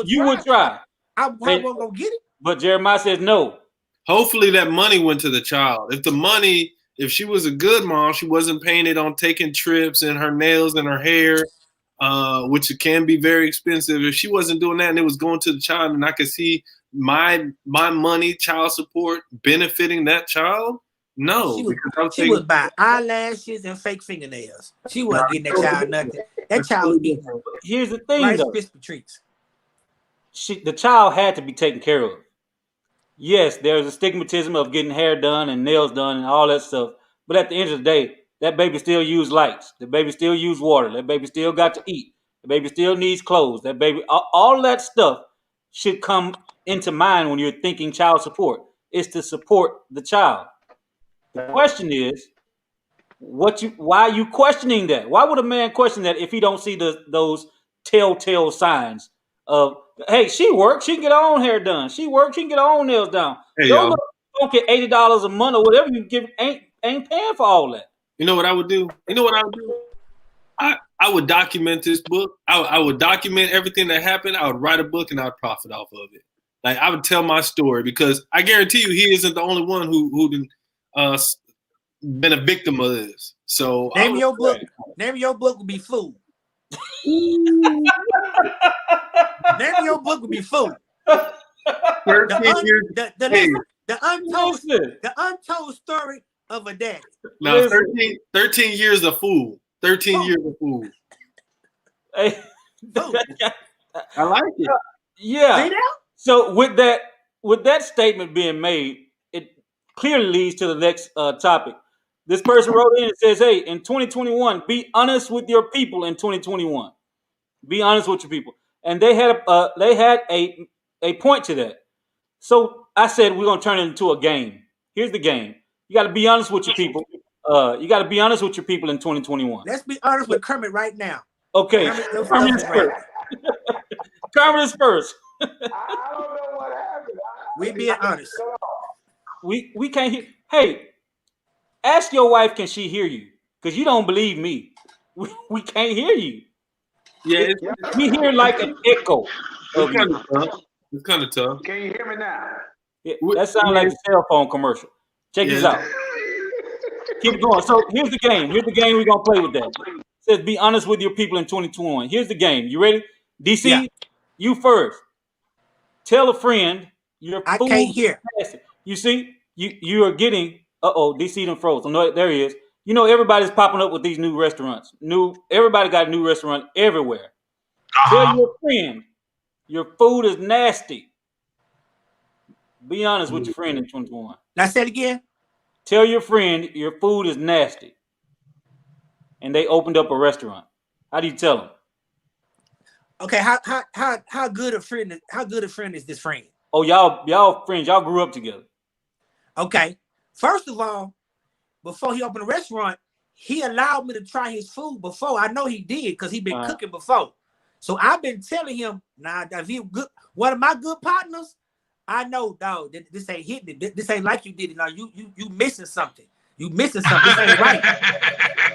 You would try. I wasn't gonna get it. But Jeremiah says no. Hopefully that money went to the child. If she was a good mom, she wasn't paying it on taking trips and her nails and her hair, which can be very expensive. If she wasn't doing that and it was going to the child, and I could see my money, child support benefiting that child, no. She would buy eyelashes and fake fingernails. She wasn't getting that child nothing. That child was eating. Here's the thing, Rice though. Krispie treats. The child had to be taken care of. Yes, there's a stigmatism of getting hair done and nails done and all that stuff. But at the end of the day, that baby still use lights. The baby still use water. That baby still got to eat. The baby still needs clothes. That baby, all that stuff should come into mind when you're thinking child support. It's to support the child. The question is, why are you questioning that? Why would a man question that if he don't see those telltale signs of, hey, she works, she can get her own hair done. She works, she can get her own nails done. Hey, don't get $80 a month or whatever you give ain't paying for all that. You know what I would do? I would document this book. I would document everything that happened. I would write a book and I'd profit off of it. Like I would tell my story because I guarantee you he isn't the only one who been a victim of this. So name your book would be Fool. Name your book would be Fool. The untold story of a daddy. No, 13 years of fool. 13 years of fool. Hey. I like it. Yeah. So with that statement being made, it clearly leads to the next topic. This person wrote in and says, hey, in 2021, be honest with your people in 2021. Be honest with your people. And they had a point to that. So I said, we're going to turn it into a game. Here's the game. You got to be honest with your people. You got to be honest with your people in 2021. Let's be honest with Kermit right now. Okay, Kermit, your Kermit stuff is is first. Kermit is first. I don't know what happened. We being honest. We can't hear. Hey, ask your wife, can she hear you? Because you don't believe me. We can't hear you. Yeah, We hear like an echo. it's kind of tough. It's kind of tough. Can you hear me now? Yeah, that sounds like a cell phone commercial. Check this out. Keep it going. So here's the game. Here's the game we're gonna play with that. It says be honest with your people in 2021. Here's the game. You ready? DC, Yeah. you first. Tell a friend your I food can't hear. is nasty. You see, you are getting DC done froze. No, there he is. You know, everybody's popping up with these new restaurants. Everybody got a new restaurant everywhere. Tell your friend your food is nasty. Be honest with your friend in 2021. Now say it again. Tell your friend your food is nasty. And they opened up a restaurant. How do you tell them? Okay, how good a friend is this friend? Oh, y'all friends, y'all grew up together. Okay. First of all, before he opened a restaurant, he allowed me to try his food before. I know he did because he been cooking before. So I've been telling him, nah, if he good, one of my good partners, I know, dog, this ain't hitting it. This ain't like you did it. Now you missing something. You missing something. This ain't right.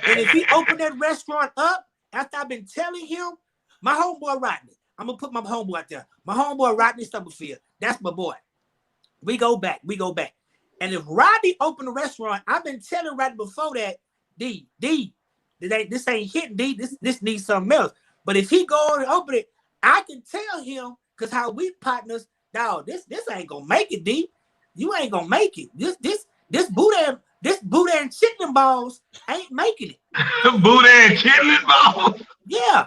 And if he opened that restaurant up, after I've been telling him, my homeboy Rodney, I'm gonna put my homeboy out there. My homeboy Rodney Stubblefield, that's my boy. We go back. And if Rodney opened a restaurant, I've been telling Rodney before that, D, this ain't hitting, D. This needs something else. But if he go and open it, I can tell him, because how we partners, dog, this ain't gonna make it, D. You ain't gonna make it. This Boudin and chitlin balls ain't making it. Boudin and chitlin balls? Yeah.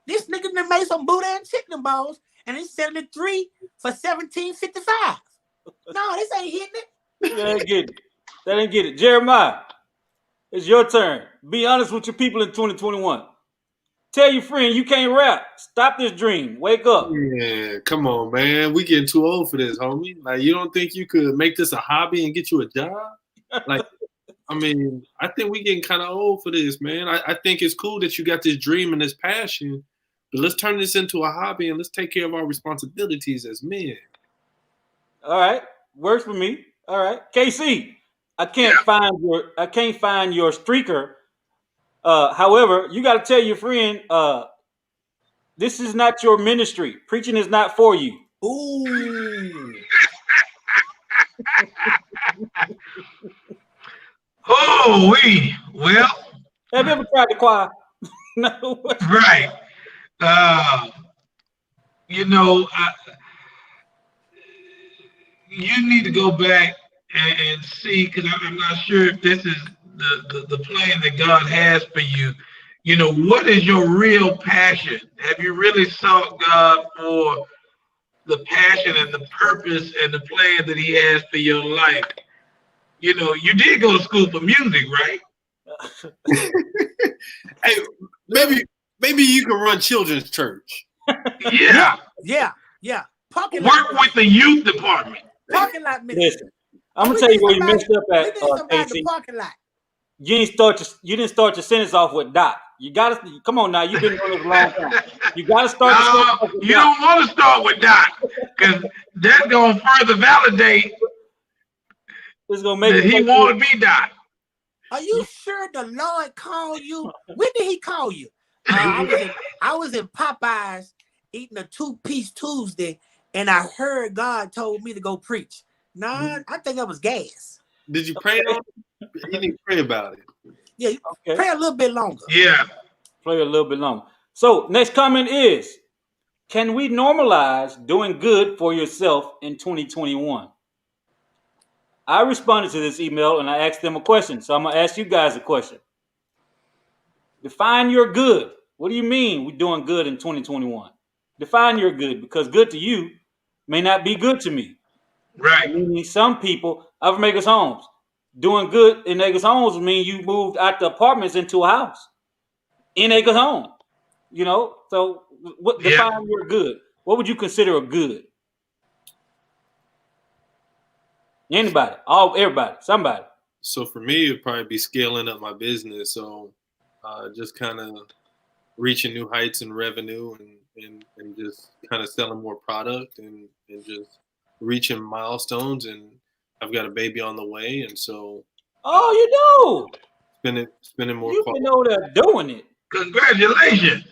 This nigga done made some Boudin and chitlin balls and he's selling it 3 for $17.55. No, this ain't hitting it. That ain't get it. Jeremiah, it's your turn. Be honest with your people in 2021. Tell your friend you can't rap. Stop this dream. Wake up. Yeah, come on, man. We getting too old for this, homie. Like, you don't think you could make this a hobby and get you a job? Like, I mean, I think we getting kind of old for this, man. I think it's cool that you got this dream and this passion, but let's turn this into a hobby and let's take care of our responsibilities as men. All right, works for me. All right, KC, I can't find your streaker. However, you got to tell your friend, this is not your ministry. Preaching is not for you. Ooh. Well, have you ever tried the choir? No. Right. You need to go back and see, because I'm not sure if this is the plan that God has for you. You know, what is your real passion? Have you really sought God for the passion and the purpose and the plan that He has for your life? You know, you did go to school for music, right? Hey, maybe you can run children's church. Yeah. Work with the youth department. Parking lot ministry. Listen, I'm gonna tell you where you messed up at. The parking lot. You didn't start your sentence off with Doc. You gotta come on now. You've been doing this a long time. You gotta start. You don't want to start with Doc, because that's gonna further validate. It's gonna make that he want to be Doc. Are you sure the Lord called you? When did He call you? I was in Popeyes eating a 2-piece Tuesday, and I heard God told me to go preach. Nah, I think that was gas. Did you pray on it? You need to pray about it. Yeah, pray a little bit longer. Yeah. Pray a little bit longer. So next comment is, can we normalize doing good for yourself in 2021? I responded to this email and I asked them a question. So I'm going to ask you guys a question. Define your good. What do you mean we're doing good in 2021? Define your good, because good to you may not be good to me. Right. Meaning some people, other Makers Homes, doing good in Acres Homes mean you moved out the apartments into a house in Acres Home. You know, so define your good. What would you consider a good? Anybody? Everybody, somebody. so for me, it'd probably be scaling up my business. So just kind of reaching new heights in revenue and just kind of selling more product and just reaching milestones. And I've got a baby on the way, and so you do. Spending more. You've been over there doing it. Congratulations.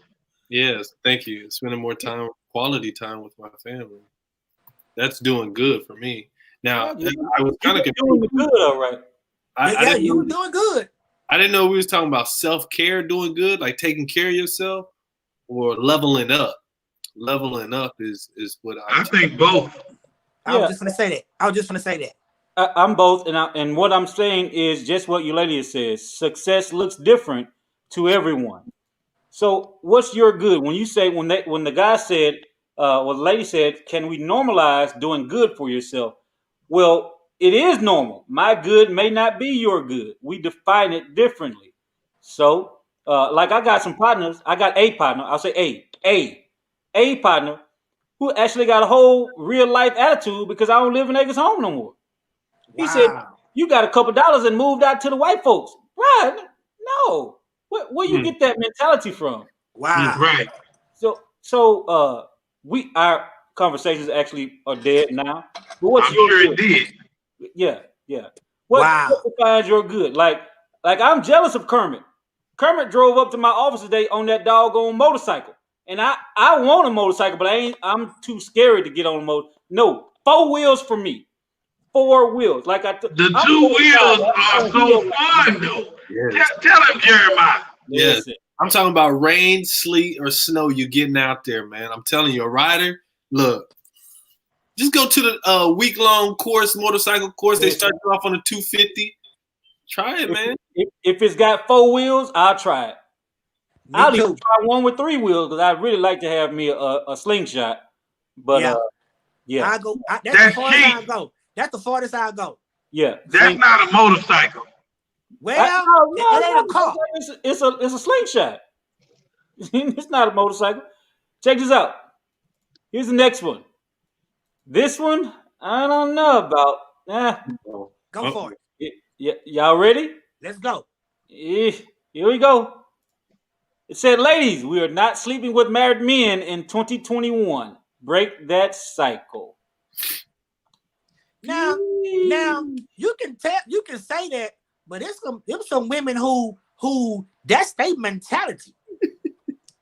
Yes, thank you. Spending more time, quality time with my family. That's doing good for me. Now, I was kind of doing good, all right. You were doing good. I didn't know we was talking about self-care doing good, like taking care of yourself, or leveling up. Leveling up is what I think both. I was just gonna say that. I'm both, and what I'm saying is just what Eulalia says. Success looks different to everyone. So, what's your good? When you say when the guy said, the lady said, "Can we normalize doing good for yourself?" Well, it is normal. My good may not be your good. We define it differently. So, like I got some partners. I got a partner. I'll say a partner who actually got a whole real life attitude because I don't live in Acres Home no more. He said, "You got a couple dollars and moved out to the white folks." Right? No. Where you get that mentality from? Wow. Right. So our conversations actually are dead now. But what's I'm your sure good? it did. Yeah. What defines your good? Like I'm jealous of Kermit. Kermit drove up to my office today on that doggone motorcycle. And I want a motorcycle, but I'm too scary to get on a motor. No, 4 wheels for me. 4 wheels. Like the 2 wheels are so fun though. Yes. Tell him, Jeremiah. Yes. I'm talking about rain, sleet, or snow. You getting out there, man. I'm telling you, a rider, look, just go to the week-long course, motorcycle course. They start you off on a 250. Try it, man. If it's got 4 wheels, I'll try it. I'll even try one with 3 wheels because I'd really like to have me a slingshot. But I go. That's the farthest I go. That's the farthest I go. Yeah, that's not a motorcycle. Well, it ain't a car. It's a slingshot. It's not a motorcycle. Check this out. Here's the next one. This one, I don't know about. Go for it. Y'all ready? Let's go. Here we go. It said, "Ladies, we are not sleeping with married men in 2021. Break that cycle." Now you can say that, but there's some women who that's their mentality.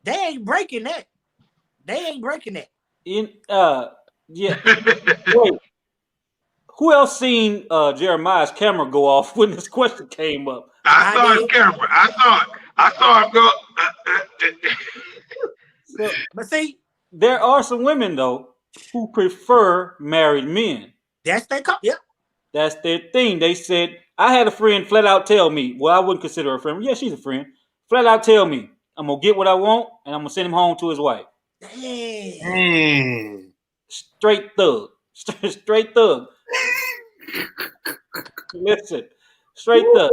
They ain't breaking that. Yeah. Wait. Who else seen Jeremiah's camera go off when this question came up? I saw his camera. I saw him go. But see, there are some women though who prefer married men. That's their yep. That's their thing. They said, I had a friend flat out tell me, well, I wouldn't consider her a friend. Yeah, she's a friend. Flat out tell me, I'm gonna get what I want and I'm gonna send him home to his wife. Dang. Straight thug. Straight thug. Listen, straight thug.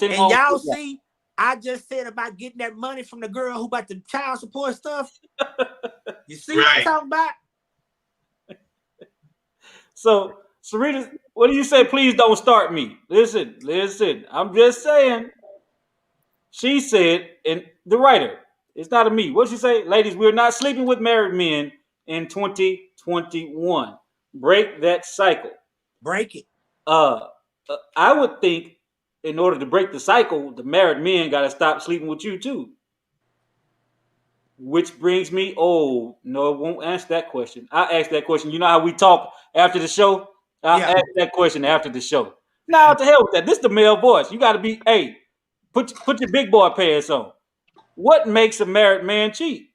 And y'all see, I just said about getting that money from the girl who about the child support stuff. You see what I'm talking about? So, Sarita, what do you say? Please don't start me. Listen. I'm just saying. She said, and the writer, it's not a me. What did she say? Ladies, we're not sleeping with married men in 2021. Break that cycle. Break it. I would think in order to break the cycle, the married men got to stop sleeping with you too. Which brings me, no, it won't answer that question. I'll ask that question. You know how we talk after the show? I'll ask that question after the show. Now, to hell with that. This is the male voice. You got to be, put your big boy pants on. What makes a married man cheat?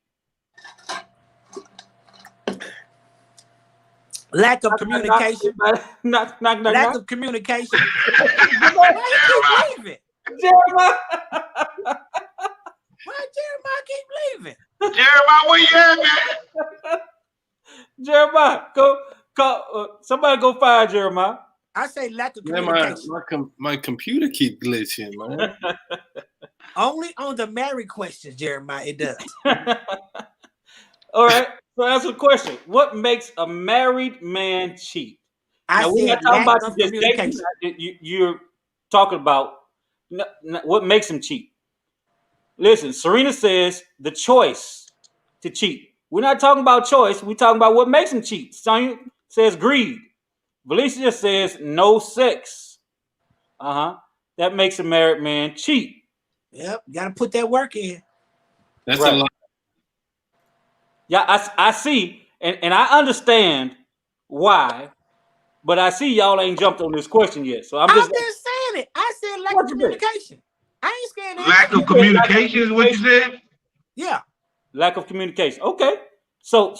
Lack of communication. Lack of communication. Why you keep leaving? Jeremiah. Why Jeremiah keep leaving? Jeremiah, where you at, man? Jeremiah, somebody go find Jeremiah. I say lack of communication. My computer keep glitching, man. Only on the married questions, Jeremiah, it does. All right. So answer the question. What makes a married man cheat? I Now, we're said not talking lack about of just dating. communication. You're talking about what makes him cheat. Listen, Serena says the choice to cheat. We're not talking about choice. We're talking about what makes him cheat. Sonya says greed. Valencia says no sex. That makes a married man cheat. Yep, gotta put that work in. That's Right. a lot. Yeah, I see, and I understand why, but I see y'all ain't jumped on this question yet. So I'm I've just been saying it. I said lack What of you think? communication. I ain't scared of Lack of communication is what you said? Yeah. lack of communication. Okay, so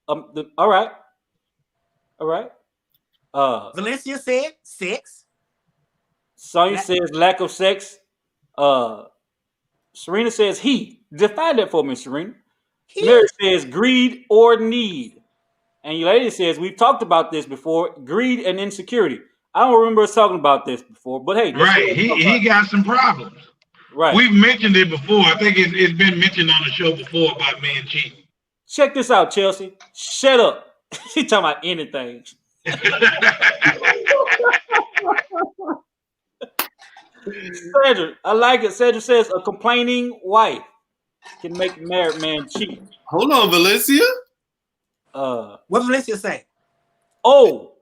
all right. Valencia said sex. Sonya says lack of sex. Serena says he. Define that for me, Serena. Mary says greed or need. And your lady says, we've talked about this before, greed and insecurity. I don't remember us talking about this before, but hey. Right, he got some problems. Right. We've mentioned it before. I think it's been mentioned on the show before about men cheating. Check this out, Chelsea. Shut up. She talking about anything. Cedric, I like it. Cedric says a complaining wife can make a married man cheat. Hold on, Valencia. What Valencia say? Oh,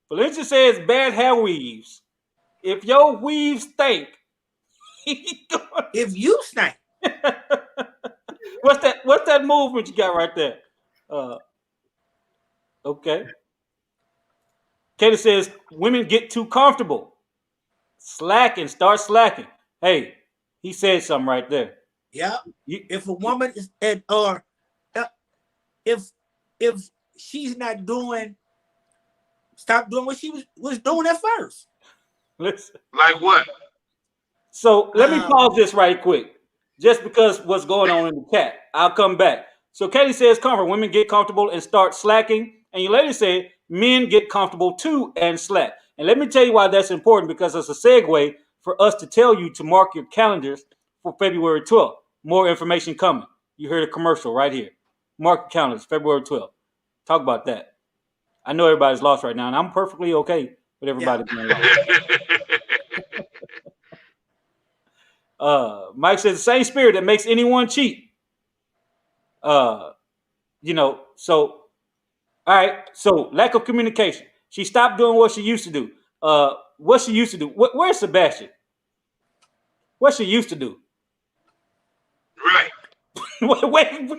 Valencia says bad hair weaves. If your weaves stink, if you stink. What's that movement you got right there? Okay. Katie says women get too comfortable. Start slacking. Hey, he said something right there. Yeah. If a woman is if she's not stop doing what she was doing at first. Listen. Like what? So let me pause this right quick. Just because what's going on in the chat. I'll come back. So Katie says comfort. Women get comfortable and start slacking. And your lady said men get comfortable too and slack. And let me tell you why that's important, because it's a segue for us to tell you to mark your calendars for February 12th. More information coming. You heard a commercial right here. Mark your calendars, February 12th. Talk about that. I know everybody's lost right now, and I'm perfectly okay with everybody being lost. Mike says the same spirit that makes anyone cheat. So all right. So lack of communication. She stopped doing what she used to do. What she used to do. Where's Sebastian? What she used to do. Right. wait.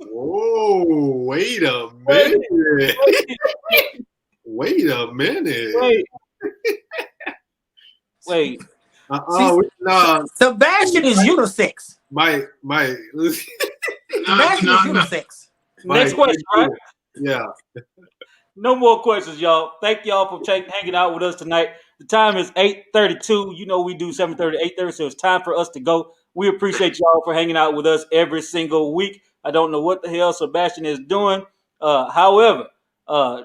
Whoa, wait a minute. Wait a minute. Wait. No. Sebastian is unisex. Mike. Sebastian is unisex. Next question, right? Yeah. No more questions, y'all. Thank y'all for hanging out with us tonight. The time is 8:32. You know we do 7:30 to 8:30, so it's time for us to go. We appreciate y'all for hanging out with us every single week. I don't know what the hell Sebastian is doing. However,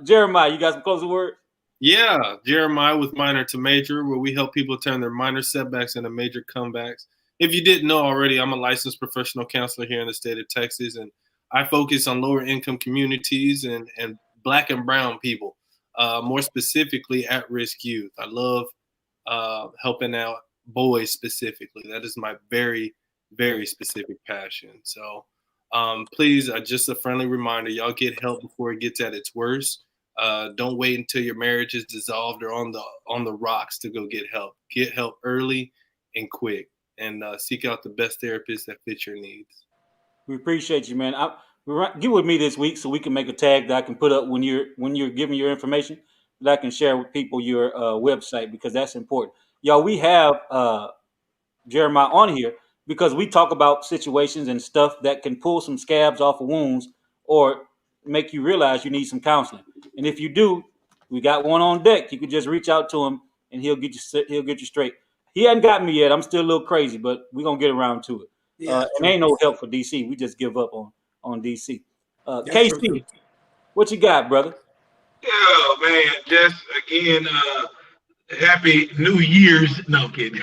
Jeremiah, you got some closing words? Yeah, Jeremiah with Minor to Major, where we help people turn their minor setbacks into major comebacks. If you didn't know already, I'm a licensed professional counselor here in the state of Texas, and I focus on lower income communities and Black and brown people, more specifically at-risk youth. I love helping out boys specifically. That is my very, very specific passion. So please, just a friendly reminder, y'all get help before it gets at its worst. Don't wait until your marriage is dissolved or on the rocks to go get help. Get help early and quick, and seek out the best therapist that fits your needs. We appreciate you, man. Get with me this week so we can make a tag that I can put up when you're giving your information, that I can share with people your website, because that's important. Y'all, we have Jeremiah on here because we talk about situations and stuff that can pull some scabs off of wounds or make you realize you need some counseling. And if you do, we got one on deck. You can just reach out to him and he'll get you straight. He hasn't got me yet. I'm still a little crazy, but we're gonna get around to it. Yeah, and ain't no help for DC. We just give up on DC. KC, what you got, brother? Yeah, man. Just again, happy New Year's. No, I'm kidding.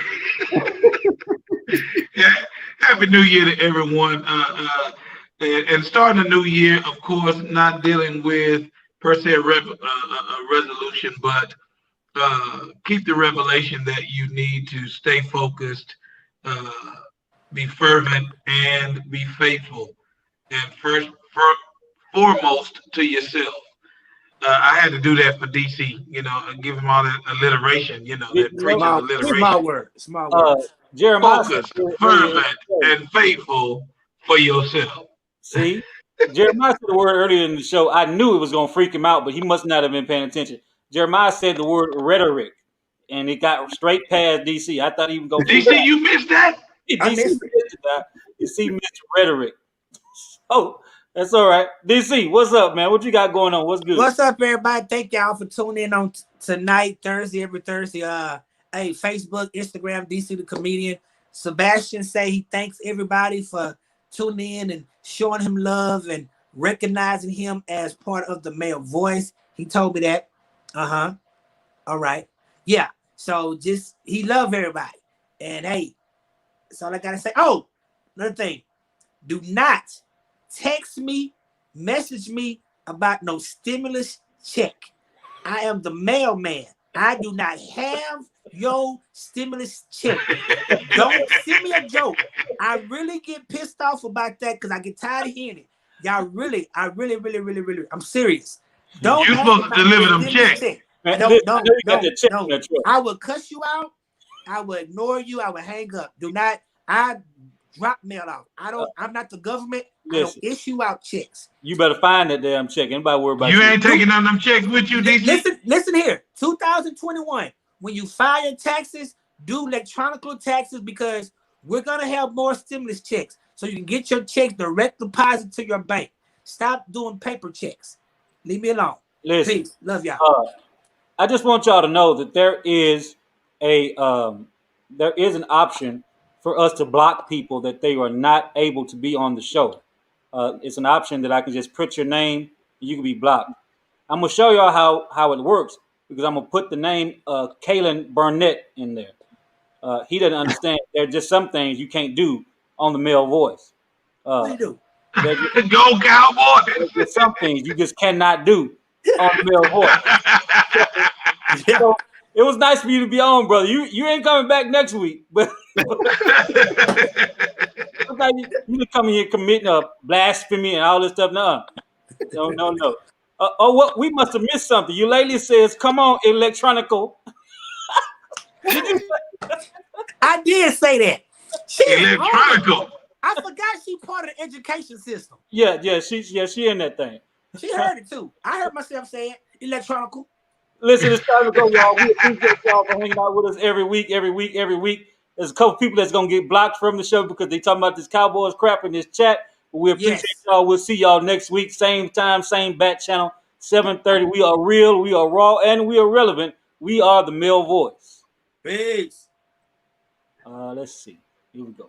Happy New Year to everyone. And starting a new year, of course, not dealing with per se a resolution, but keep the revelation that you need to stay focused, be fervent, and be faithful, and foremost to yourself. I had to do that for DC, give him all that alliteration, that preacher's alliteration. Small word. Small word. Jeremiah Focused, fervent, and faithful for yourself. See, Jeremiah said the word earlier in the show. I knew it was going to freak him out, but he must not have been paying attention. Jeremiah said the word rhetoric, and it got straight past DC. I thought he was going to DC, you missed that? DC missed it. DC missed rhetoric. Oh, that's all right. DC, what's up, man? What you got going on? What's good? What's up, everybody? Thank y'all for tuning in on tonight, Thursday, every Thursday. Hey, Facebook, Instagram, DC the Comedian. Sebastian say he thanks everybody for tuning in and showing him love and recognizing him as part of the male voice. He told me that. All right. Yeah. So he loved everybody. And hey, that's all I gotta say. Oh, another thing. Do not text me, message me about no stimulus check. I am the mailman. I do not have your stimulus check. Don't send me a joke. I really get pissed off about that because I get tired of hearing it. Y'all really, I'm serious. Don't You're supposed to deliver them checks. No. I will cuss you out. I will ignore you. I will hang up. I drop mail out. I'm not the government. Listen, I don't issue out checks. You better find that damn check. Anybody worry about you? Ain't taking none of them checks with you, DC? Listen here. 2021, when you file your taxes, do electronic taxes because we're going to have more stimulus checks. So you can get your checks direct deposit to your bank. Stop doing paper checks. Leave me alone. Listen, peace. Love y'all. I just want y'all to know that there is an option for us to block people that they are not able to be on the show. It's an option that I can just put your name and you can be blocked. I'm gonna show y'all how it works because I'm gonna put the name Kalen Burnett in there. He doesn't understand. There are just some things you can't do on the male voice. What do Go Cowboys! There's some things you just cannot do on the male voice. So, it was nice for you to be on, brother. You ain't coming back next week, but you come in here committing blasphemy and all this stuff. No. What? We must have missed something. Your lady says, "Come on, electronical." Did you say? I did say that. Electronical. I forgot she part of the education system. Yeah, she in that thing. She heard it too. I heard myself say it. Electronical. Listen, it's time to go, y'all. We appreciate y'all for hanging out with us every week. There's a couple people that's gonna get blocked from the show because they talking about this Cowboys crap in this chat. But we appreciate y'all. We'll see y'all next week, same time, same bat channel, 7:30. We are real, we are raw, and we are relevant. We are the male voice. Peace. Let's see. Here we go.